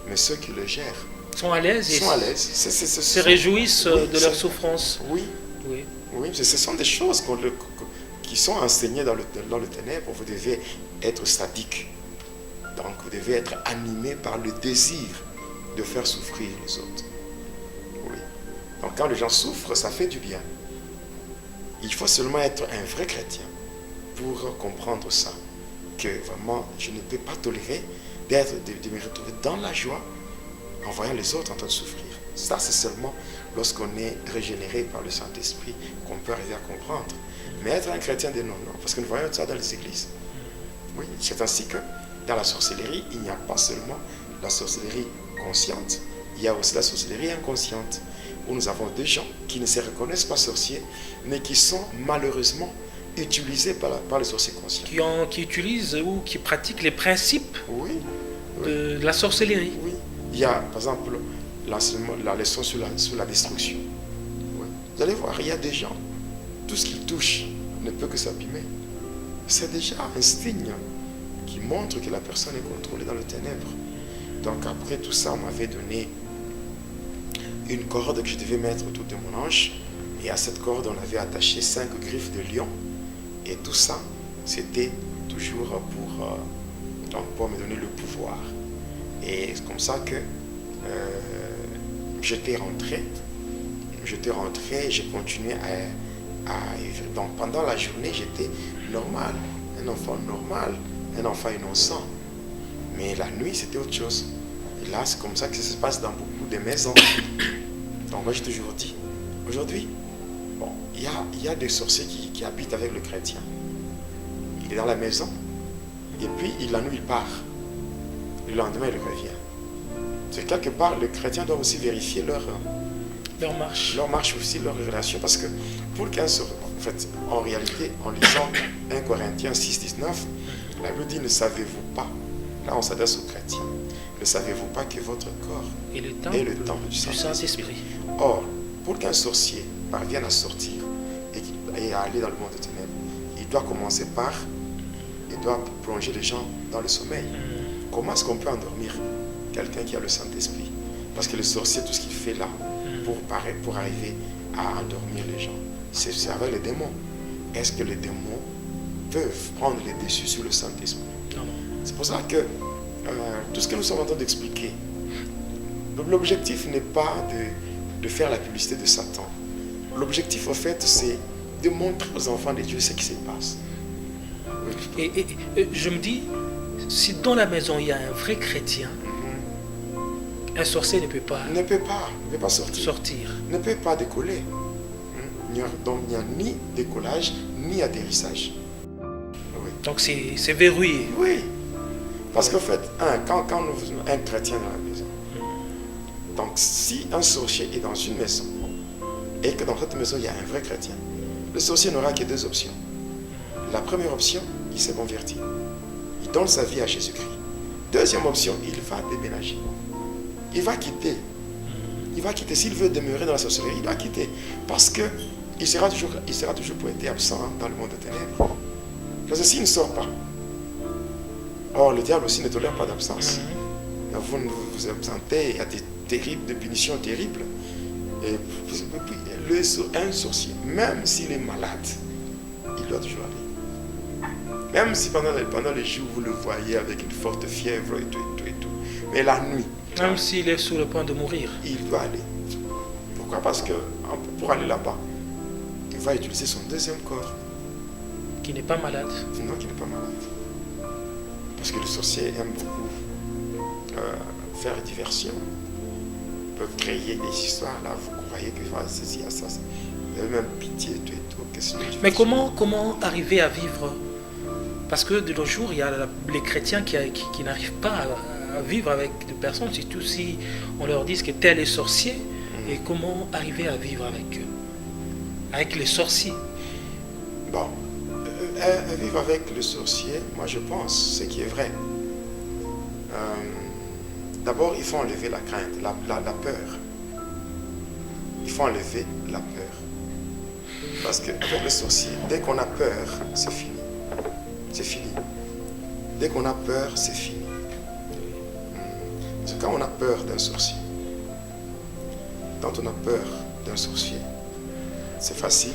mais ceux qui le gèrent sont à l'aise et se réjouissent de leur souffrance. Oui, ce sont des choses qui sont enseignées dans le ténèbre. Vous devez être sadique. Donc vous devez être animé par le désir de faire souffrir les autres. Oui. Donc quand les gens souffrent, ça fait du bien. Il faut seulement être un vrai chrétien pour comprendre ça. Que vraiment, je ne peux pas tolérer de me retrouver dans la joie en voyant les autres en train de souffrir. Ça, c'est seulement lorsqu'on est régénéré par le Saint-Esprit qu'on peut arriver à comprendre. Mais être un chrétien de non, parce que nous voyons ça dans les églises. Oui, c'est ainsi que dans la sorcellerie, il n'y a pas seulement la sorcellerie consciente, il y a aussi la sorcellerie inconsciente, où nous avons des gens qui ne se reconnaissent pas sorciers, mais qui sont malheureusement utilisés par les sorciers conscients. Qui utilisent ou qui pratiquent les principes de la sorcellerie. Oui. Il y a, par exemple, la leçon sur la destruction. Oui. Vous allez voir, il y a des gens, tout ce qu'ils touchent ne peut que s'abîmer. C'est déjà un signe qui montre que la personne est contrôlée dans le ténèbre. Donc après tout ça, on m'avait donné une corde que je devais mettre autour de mon hanche. Et à cette corde, on avait attaché 5 griffes de lion. Et tout ça, c'était toujours pour me donner le pouvoir. Et c'est comme ça que j'étais rentré, j'ai continué à vivre. Donc pendant la journée, j'étais normal, un enfant normal, un enfant innocent. Mais la nuit, c'était autre chose. Et là, c'est comme ça que ça se passe dans beaucoup de maisons. Donc moi, j'ai toujours dit, aujourd'hui, il y a des sorciers qui habitent avec le chrétien. Il est dans la maison, et puis la nuit, il part. Le lendemain, il revient. C'est quelque part, le chrétien doit aussi vérifier leur marche aussi, leur relation. Parce que pour qu'un sorcier, en réalité, en lisant 1 Corinthiens 6, 19, la Bible dit, ne savez-vous pas, là on s'adresse aux chrétiens, ne savez-vous pas que votre corps est le temple du Saint-Esprit. Or, pour qu'un sorcier parvienne à sortir et à aller dans le monde des ténèbres, il doit commencer par, il doit plonger les gens dans le sommeil. Comment est-ce qu'on peut endormir quelqu'un qui a le Saint-Esprit? Parce que le sorcier, tout ce qu'il fait là, pour arriver à endormir les gens, c'est avec les démons. Est-ce que les démons peuvent prendre les dessus sur le Saint-Esprit? C'est pour ça que tout ce que nous sommes en train d'expliquer, l'objectif n'est pas de faire la publicité de Satan. L'objectif, en fait, c'est de montrer aux enfants de Dieu ce qui se passe. Et je me dis, si dans la maison il y a un vrai chrétien, un sorcier ne peut pas sortir. Ne peut pas décoller. Donc il n'y a ni décollage, ni atterrissage. Oui. Donc c'est verrouillé. Oui. Parce qu'en fait, quand nous faisons un chrétien dans la maison, Donc si un sorcier est dans une maison et que dans cette maison il y a un vrai chrétien, le sorcier n'aura que deux options. La première option, il s'est converti. Il donne sa vie à Jésus-Christ. Deuxième option, il va déménager. Il va quitter. Il va quitter. S'il veut demeurer dans la sorcellerie, il doit quitter. Parce que il sera toujours pointé absent dans le monde des ténèbres. Parce que s'il ne sort pas, or le diable aussi ne tolère pas d'absence. Vous vous absentez, il y a des punitions terribles. Et un sorcier, même s'il est malade, il doit toujours aller. Même si pendant les jours vous le voyez avec une forte fièvre et tout. Mais la nuit, même s'il est sur le point de mourir, il doit aller. Pourquoi? Parce que pour aller là-bas, il va utiliser son deuxième corps. Qui n'est pas malade. Non, qui n'est pas malade. Parce que le sorcier aime beaucoup faire diversion. Il peut créer des histoires. Là, vous croyez qu'il va ceci, à ça. Vous avez même pitié, tout. Mais comment arriver à vivre? Parce que de nos jours, il y a les chrétiens qui n'arrivent pas à vivre avec des personnes, surtout si on leur dit que tel est sorcier. Et comment arriver à vivre avec eux, avec les sorciers? Bon, vivre avec le sorcier, moi je pense, ce qui est vrai. D'abord, il faut enlever la crainte, la peur. Il faut enlever la peur. Parce qu'avec le sorcier, dès qu'on a peur, c'est fini. C'est fini. Dès qu'on a peur, c'est fini. Parce que quand on a peur d'un sorcier, quand on a peur d'un sorcier, c'est facile.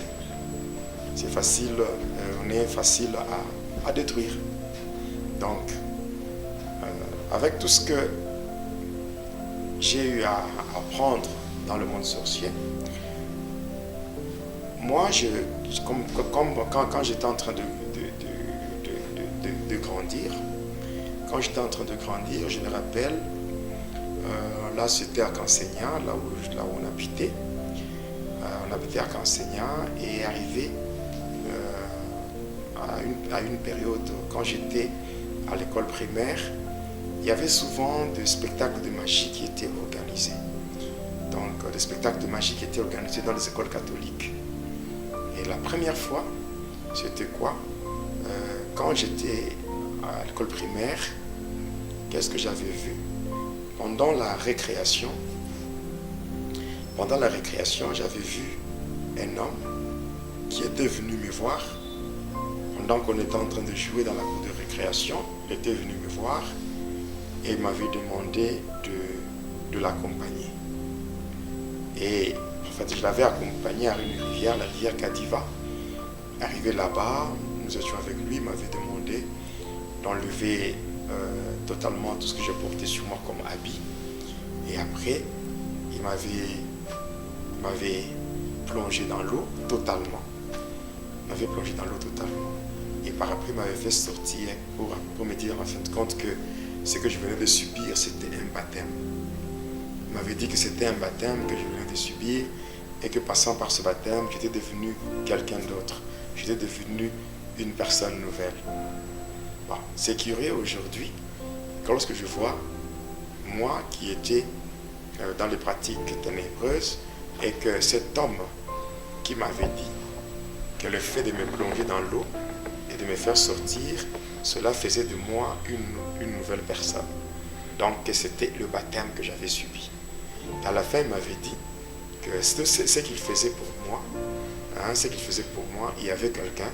C'est facile, on est facile à détruire. Donc, avec tout ce que j'ai eu à apprendre dans le monde sorcier, moi, quand j'étais en train de grandir, je me rappelle, là c'était à Cansegna, là où on habitait. On habitait à Cansegna et arrivé à une période, quand j'étais à l'école primaire, il y avait souvent des spectacles de magie qui étaient organisés. Donc, des spectacles de magie qui étaient organisés dans les écoles catholiques. Et la première fois, c'était quoi? Quand j'étais à l'école primaire, qu'est-ce que j'avais vu? Pendant la récréation, j'avais vu un homme qui était venu me voir. Pendant qu'on était en train de jouer dans la cour de récréation, il était venu me voir et il m'avait demandé de l'accompagner. Et en fait, je l'avais accompagné à une rivière, la rivière Kadiva. Arrivé là-bas, nous étions avec lui, il m'avait demandé d'enlever totalement tout ce que je portais sur moi comme habit. Et après, il m'avait plongé dans l'eau totalement. Et par après, il m'avait fait sortir pour me dire en fin de compte que ce que je venais de subir, c'était un baptême. Il m'avait dit que c'était un baptême que je venais de subir et que passant par ce baptême, j'étais devenu quelqu'un d'autre. J'étais devenu une personne nouvelle. Bon, c'est curieux aujourd'hui, lorsque je vois moi qui étais dans les pratiques ténébreuses et que cet homme qui m'avait dit que le fait de me plonger dans l'eau et de me faire sortir, cela faisait de moi une nouvelle personne. Donc c'était le baptême que j'avais subi. Et à la fin, il m'avait dit que ce qu'il faisait pour moi, il y avait quelqu'un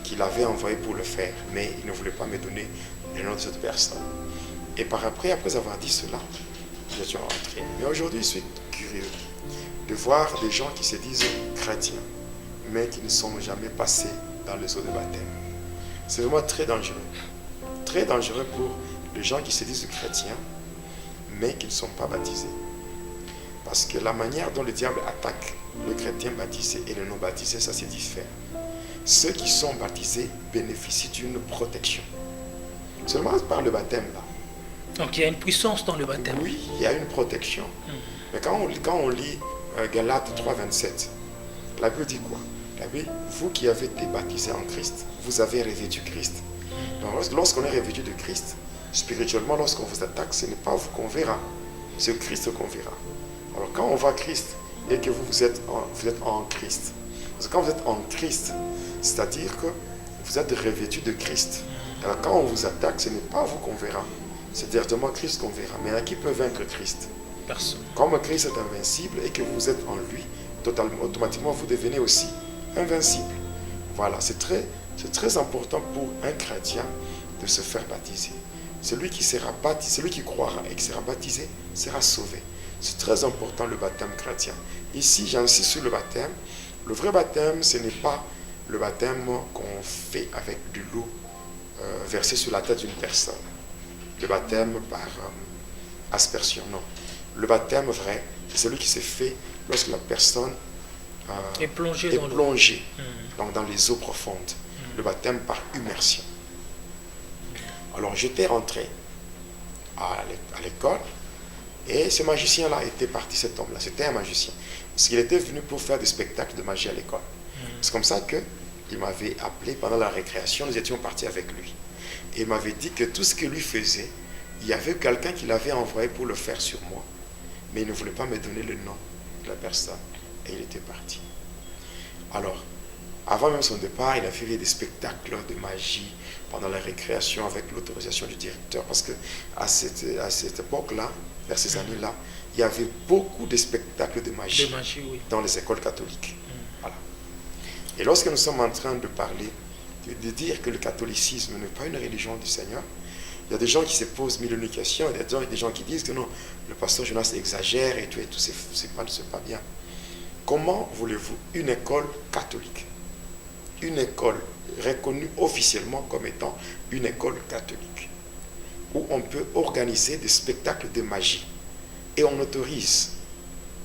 qui l'avait envoyé pour le faire, mais il ne voulait pas me donner le nom de cette personne. Et après avoir dit cela, je suis rentré. Mais aujourd'hui, je suis curieux de voir des gens qui se disent chrétiens, mais qui ne sont jamais passés dans les eaux de baptême. C'est vraiment très dangereux. Très dangereux pour les gens qui se disent chrétiens, mais qui ne sont pas baptisés. Parce que la manière dont le diable attaque le chrétien baptisé et le non baptisé, ça c'est différent. Ceux qui sont baptisés bénéficient d'une protection. Seulement par le baptême là. Donc il y a une puissance dans le baptême. Oui, il y a une protection. Mais quand on lit Galates 3,27, la Bible dit quoi? La Bible, vous qui avez été baptisés en Christ, vous avez revêtu Christ. Donc lorsqu'on est revêtu de Christ, spirituellement, lorsqu'on vous attaque, ce n'est pas vous qu'on verra. c'est Christ qu'on verra. Alors quand on voit Christ et que vous êtes en Christ, parce que quand vous êtes en Christ, c'est-à-dire que vous êtes revêtu de Christ. Alors quand on vous attaque, ce n'est pas vous qu'on verra, c'est directement Christ qu'on verra. Mais qui peut vaincre Christ? Personne. Comme Christ est invincible et que vous êtes en lui, automatiquement vous devenez aussi invincible. Voilà, c'est très important pour un chrétien de se faire baptiser. Celui qui sera baptisé, celui qui croira et qui sera baptisé sera sauvé. C'est très important le baptême chrétien. Ici, j'insiste sur le baptême. Le vrai baptême, ce n'est pas le baptême qu'on fait avec de l'eau versée sur la tête d'une personne. Le baptême par aspersion, non. Le baptême vrai, c'est celui qui se fait lorsque la personne est plongée dans plongée, donc dans les eaux profondes. Le baptême par immersion. Alors j'étais rentré à l'école et ce magicien-là était parti, cet homme-là, c'était un magicien. Parce qu'il était venu pour faire des spectacles de magie à l'école. C'est comme ça qu'il m'avait appelé pendant la récréation, nous étions partis avec lui. Et il m'avait dit que tout ce que lui faisait, il y avait quelqu'un qui l'avait envoyé pour le faire sur moi. Mais il ne voulait pas me donner le nom de la personne. Et il était parti. Alors, avant même son départ, il a fait des spectacles de magie pendant la récréation avec l'autorisation du directeur. Parce qu'à cette époque-là, vers ces années-là, il y avait beaucoup de spectacles de magie, oui, dans les écoles catholiques. Voilà. Et lorsque nous sommes en train de parler, de dire que le catholicisme n'est pas une religion du Seigneur, il y a des gens qui se posent mille questions, il y a des gens qui disent que non, le pasteur Jonas exagère et tout, c'est pas bien. Comment voulez-vous une école catholique, une école reconnue officiellement comme étant une école catholique, où on peut organiser des spectacles de magie, et on autorise,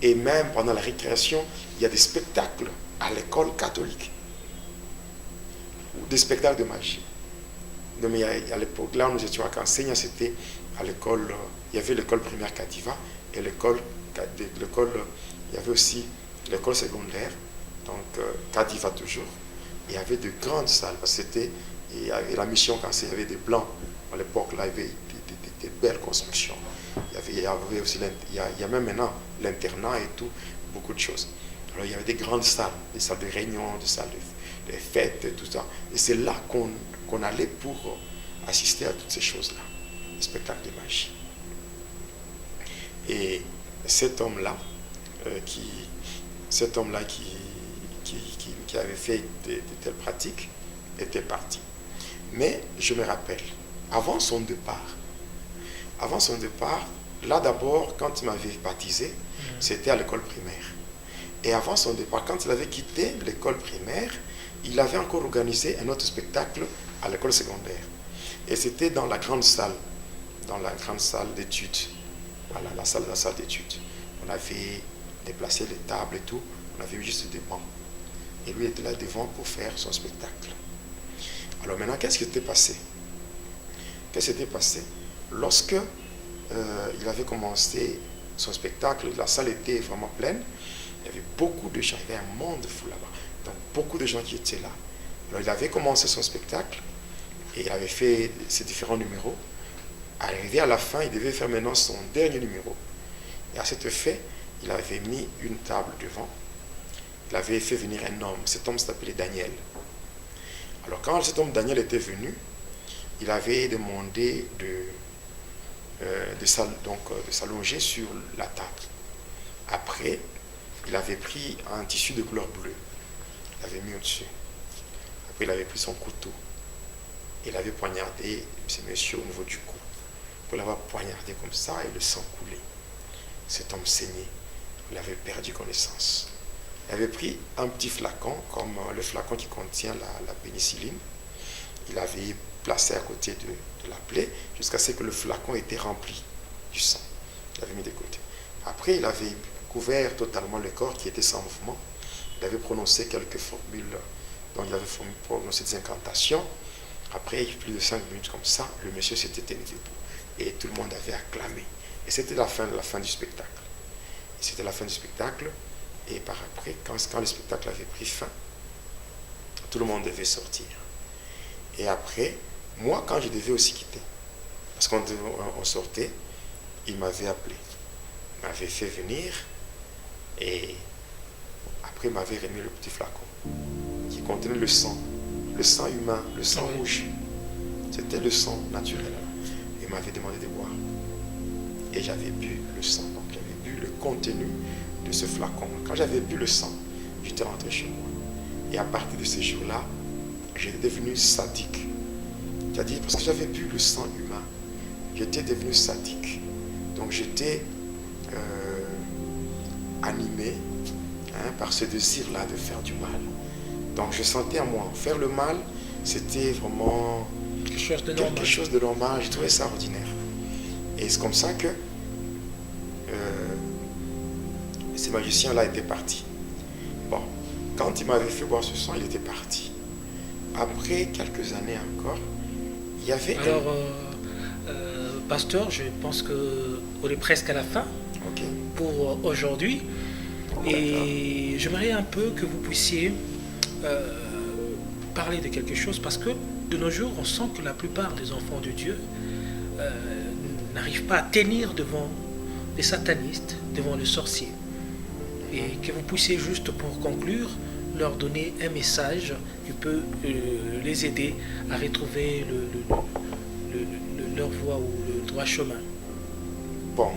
et même pendant la récréation, il y a des spectacles à l'école catholique, ou des spectacles de magie. Donc, à l'époque, là où nous étions à Cansegna, c'était à l'école, il y avait l'école primaire Kadiva, et l'école, il y avait aussi l'école secondaire, donc Kadiva toujours. Il y avait de grandes salles, parce que c'était, et la mission Cansegna, il y avait des blancs, à l'époque, là, il y avait des belles constructions. Il y avait aussi, il y a même maintenant l'internat et tout, beaucoup de choses. Alors il y avait des grandes salles, des salles de réunion, des salles de fêtes, et tout ça. Et c'est là qu'on allait pour assister à toutes ces choses-là, les spectacles de magie. Et cet homme-là, qui avait fait de telles pratiques, était parti. Mais je me rappelle, avant son départ, là d'abord, quand il m'avait baptisé, c'était à l'école primaire. Et avant son départ, quand il avait quitté l'école primaire, il avait encore organisé un autre spectacle à l'école secondaire. Et c'était dans la grande salle d'études. Voilà, la salle d'études. On avait déplacé les tables et tout, on avait eu juste des bancs. Et lui était là devant pour faire son spectacle. Alors maintenant, qu'est-ce qui s'était passé? Lorsque il avait commencé son spectacle, la salle était vraiment pleine. Il y avait beaucoup de gens, il y avait un monde fou là-bas. Donc beaucoup de gens qui étaient là. Alors il avait commencé son spectacle et il avait fait ses différents numéros. Arrivé à la fin, il devait faire maintenant son dernier numéro. Et à cet effet, il avait mis une table devant. Il avait fait venir un homme. Cet homme s'appelait Daniel. Alors quand cet homme Daniel était venu, il avait demandé de s'allonger sur la table. Après, il avait pris un tissu de couleur bleue. Il l'avait mis au-dessus. Après, il avait pris son couteau. Il avait poignardé ce monsieur au niveau du cou. Pour l'avoir poignardé comme ça, et le sang coulait. Cet homme saignait. Il avait perdu connaissance. Il avait pris un petit flacon, comme le flacon qui contient la pénicilline. Il avait placé à côté de la plaie, jusqu'à ce que le flacon était rempli du sang. Il l'avait mis de côté. Après, il avait couvert totalement le corps qui était sans mouvement. Il avait prononcé quelques formules, donc il avait prononcé des incantations. Après, plus de 5 minutes comme ça, le monsieur s'était tenu debout. Et tout le monde avait acclamé. Et c'était la fin du spectacle. Et par après, quand le spectacle avait pris fin, tout le monde devait sortir. Et après, moi, quand je devais aussi quitter, parce qu'on sortait, il m'avait appelé. m'avait fait venir et après il m'avait remis le petit flacon qui contenait le sang humain, le sang rouge. C'était le sang naturel. Il m'avait demandé de boire. Et j'avais bu le sang, donc j'avais bu le contenu de ce flacon. Quand j'avais bu le sang, j'étais rentré chez moi. Et à partir de ce jour-là, j'étais devenu sadique. C'est-à-dire parce que j'avais bu le sang humain, j'étais devenu sadique. Donc j'étais animé par ce désir-là de faire du mal. Donc je sentais en moi, faire le mal, c'était vraiment quelque chose de normal. Je trouvais ça ordinaire. Et c'est comme ça que ces magiciens-là étaient partis. Bon, quand il m'avait fait boire ce sang, il était parti. Après quelques années encore, il y avait... Alors, pasteur, je pense qu'on est presque à la fin pour aujourd'hui. Et j'aimerais un peu que vous puissiez parler de quelque chose, parce que de nos jours, on sent que la plupart des enfants de Dieu n'arrivent pas à tenir devant les satanistes, devant les sorciers. Et que vous puissiez juste pour conclure, leur donner un message qui peut les aider à retrouver leur voie ou le droit chemin. Bon,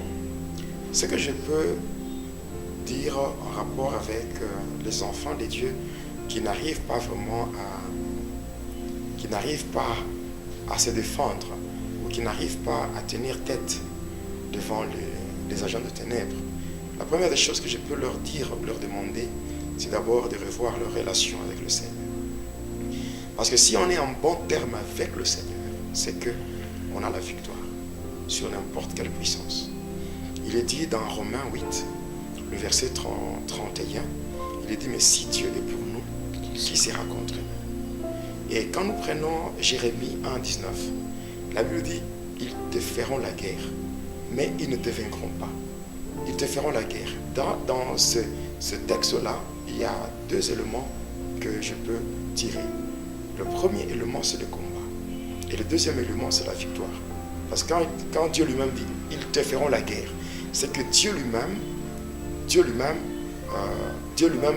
ce que je peux dire en rapport avec les enfants de Dieu qui n'arrivent pas vraiment à se défendre ou qui n'arrivent pas à tenir tête devant les agents de ténèbres. La première des choses que je peux leur dire, leur demander, c'est d'abord de revoir leur relation avec le Seigneur. Parce que si on est en bon terme avec le Seigneur, c'est qu'on a la victoire sur n'importe quelle puissance. Il est dit dans Romains 8, le verset 31, il est dit, mais si Dieu est pour nous, qui sera contre nous? Et quand nous prenons Jérémie 1, 19, la Bible dit, ils te feront la guerre, mais ils ne te vaincront pas. Ils te feront la guerre. Dans ce texte-là, il y a deux éléments que je peux tirer. Le premier élément, c'est le combat. Et le deuxième élément, c'est la victoire. Parce que quand Dieu lui-même dit, ils te feront la guerre, c'est que Dieu lui-même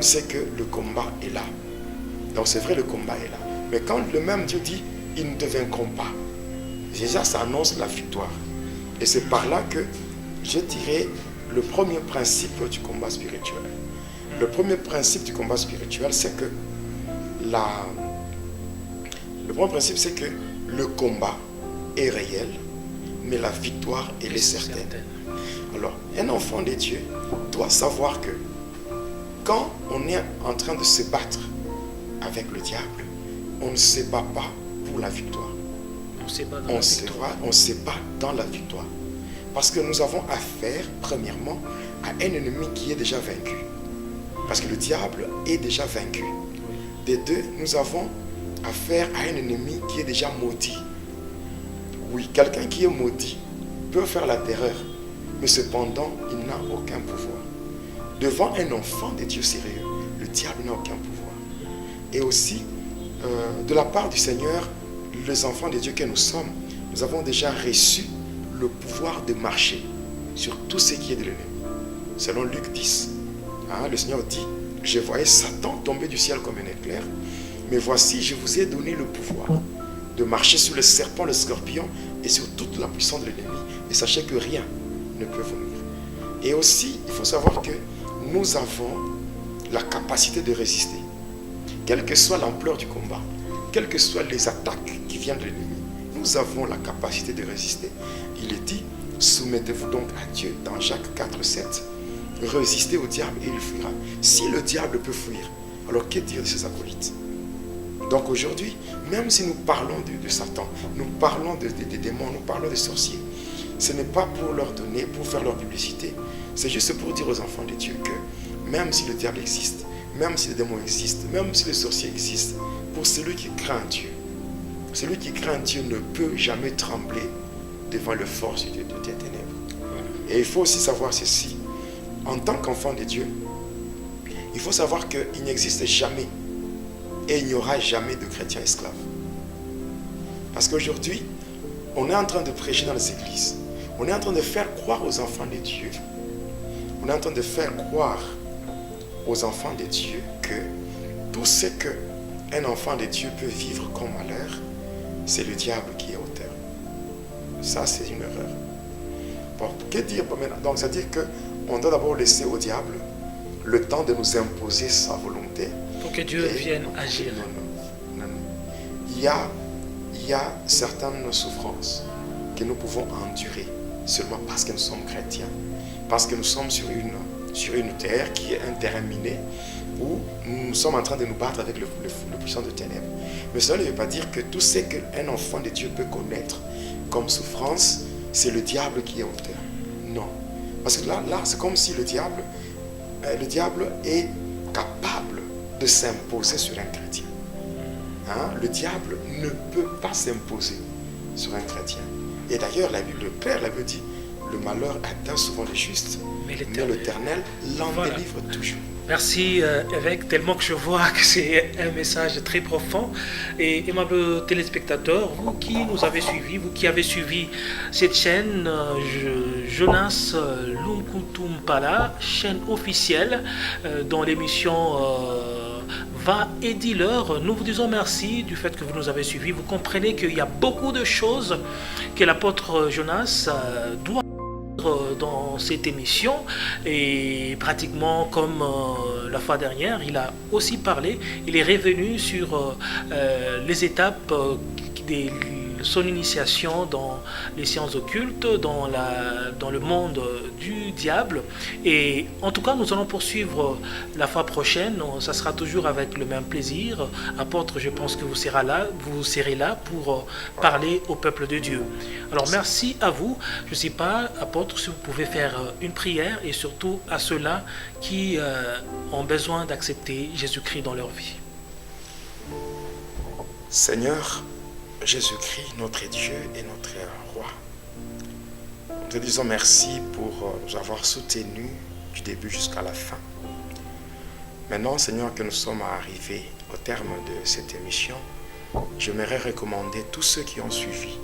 sait que le combat est là. Donc c'est vrai, le combat est là. Mais quand le même Dieu dit, ils ne te vaincront pas, déjà ça annonce la victoire. Et c'est par là que je dirais le premier principe du combat spirituel. Le premier principe du combat spirituel, c'est que le combat est réel, mais la victoire, elle est certaine. Alors, un enfant de Dieu doit savoir que quand on est en train de se battre avec le diable, on ne se bat pas pour la victoire. On se bat dans la victoire. Parce que nous avons affaire, premièrement, à un ennemi qui est déjà vaincu. Parce que le diable est déjà vaincu. Des deux, nous avons affaire à un ennemi qui est déjà maudit. Oui, quelqu'un qui est maudit peut faire la terreur, mais cependant, il n'a aucun pouvoir. Devant un enfant de Dieu sérieux, le diable n'a aucun pouvoir. Et aussi, de la part du Seigneur, les enfants de Dieu que nous sommes, nous avons déjà reçu le pouvoir de marcher sur tout ce qui est de l'ennemi. Selon Luc 10, le Seigneur dit, je voyais Satan tomber du ciel comme un éclair, mais voici, je vous ai donné le pouvoir de marcher sur le serpent, le scorpion et sur toute la puissance de l'ennemi. Et sachez que rien ne peut vous nuire. Et aussi, il faut savoir que nous avons la capacité de résister. Quelle que soit l'ampleur du combat, quelles que soient les attaques qui viennent de l'ennemi, nous avons la capacité de résister. Il est dit, soumettez-vous donc à Dieu dans Jacques 4, 7. Résistez au diable et il fuira. Si le diable peut fuir, alors que dire de ses acolytes? Donc aujourd'hui, même si nous parlons de Satan, nous parlons des démons, nous parlons des sorciers, ce n'est pas pour leur donner, pour faire leur publicité. C'est juste pour dire aux enfants de Dieu que même si le diable existe, même si les démons existent, même si les sorciers existent, pour celui qui craint Dieu, celui qui craint Dieu ne peut jamais trembler devant les forces des ténèbres. Et il faut aussi savoir ceci. En tant qu'enfant de Dieu, il faut savoir qu'il n'existe jamais et il n'y aura jamais de chrétiens esclaves. Parce qu'aujourd'hui, on est en train de prêcher dans les églises. On est en train de faire croire aux enfants de Dieu on est en train de faire croire aux enfants de Dieu que tout ce qu'un enfant de Dieu peut vivre comme malheur, c'est le diable qui est auteur. Ça, c'est une erreur. Bon, que dire maintenant? Donc, c'est-à-dire qu'on doit d'abord laisser au diable le temps de nous imposer sa volonté. Pour que Dieu vienne agir. Non. Il y a certaines souffrances que nous pouvons endurer seulement parce que nous sommes chrétiens. Parce que nous sommes sur une terre qui est un terrain miné où nous sommes en train de nous battre avec le puissant de ténèbres. Mais cela ne veut pas dire que tout ce qu'un enfant de Dieu peut connaître comme souffrance, c'est le diable qui est auteur. Non. Parce que là c'est comme si le diable est capable de s'imposer sur un chrétien. Hein? Le diable ne peut pas s'imposer sur un chrétien. Et d'ailleurs, la Bible dit, le malheur atteint souvent les justes, mais l'Éternel l'en délivre toujours. Merci évêque, tellement que je vois que c'est un message très profond. Et aimables téléspectateurs, vous qui nous avez suivis, vous qui avez suivi cette chaîne Jonas Lunkutumpala, chaîne officielle dans l'émission Va et dis-leur, nous vous disons merci du fait que vous nous avez suivis. Vous comprenez qu'il y a beaucoup de choses que l'apôtre Jonas doit dans cette émission, et pratiquement comme la fois dernière, il a aussi parlé, il est revenu sur les étapes de son initiation dans les sciences occultes, dans le monde du diable. Et en tout cas, nous allons poursuivre la fois prochaine. Ça sera toujours avec le même plaisir. Apôtre, je pense que vous serez là pour parler au peuple de Dieu. Alors merci à vous. Je ne sais pas, apôtre, si vous pouvez faire une prière, et surtout à ceux-là qui ont besoin d'accepter Jésus-Christ dans leur vie. Seigneur Jésus-Christ, notre Dieu et notre Roi, nous te disons merci pour nous avoir soutenus du début jusqu'à la fin. Maintenant, Seigneur, que nous sommes arrivés au terme de cette émission, j'aimerais recommander tous ceux qui ont suivi.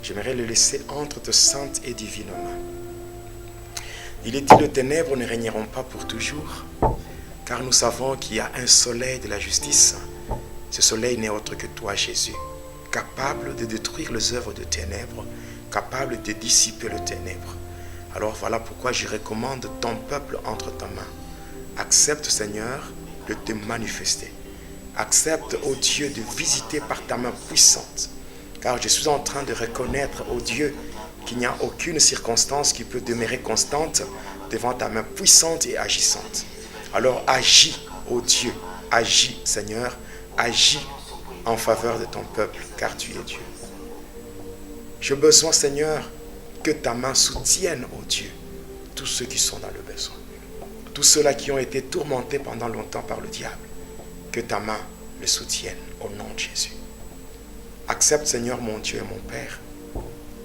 J'aimerais les laisser entre tes saintes et divines mains. Il est dit, les ténèbres ne régneront pas pour toujours, car nous savons qu'il y a un soleil de la justice. Ce soleil n'est autre que toi, Jésus, capable de détruire les œuvres de ténèbres, capable de dissiper les ténèbres. Alors voilà pourquoi je recommande ton peuple entre ta main. Accepte, Seigneur, de te manifester. Accepte, ô Dieu, de visiter par ta main puissante. Car je suis en train de reconnaître, ô Dieu, qu'il n'y a aucune circonstance qui peut demeurer constante devant ta main puissante et agissante. Alors agis, ô Dieu, agis, Seigneur, agis en faveur de ton peuple, car tu es Dieu. J'ai besoin, Seigneur, que ta main soutienne, ô Dieu, tous ceux qui sont dans le besoin. Tous ceux-là qui ont été tourmentés pendant longtemps par le diable, que ta main les soutienne au nom de Jésus. Accepte, Seigneur, mon Dieu et mon Père,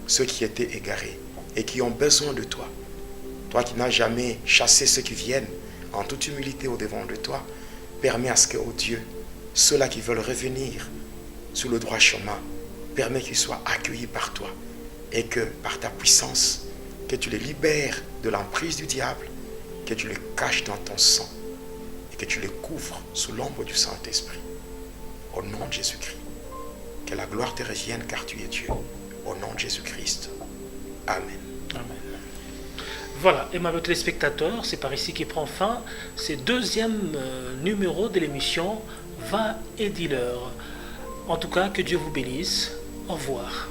ceux qui étaient égarés et qui ont besoin de toi. Toi qui n'as jamais chassé ceux qui viennent en toute humilité au-devant de toi, permets à ce que, ô Dieu, ceux-là qui veulent revenir sur le droit chemin, permets qu'ils soient accueillis par toi et que par ta puissance, que tu les libères de l'emprise du diable, que tu les caches dans ton sang et que tu les couvres sous l'ombre du Saint-Esprit. Au nom de Jésus-Christ, que la gloire te revienne car tu es Dieu. Au nom de Jésus-Christ. Amen. Amen. Voilà, aimables téléspectateurs, c'est par ici qu'il prend fin ce deuxième numéro de l'émission Va et dis-leur. En tout cas, que Dieu vous bénisse. Au revoir.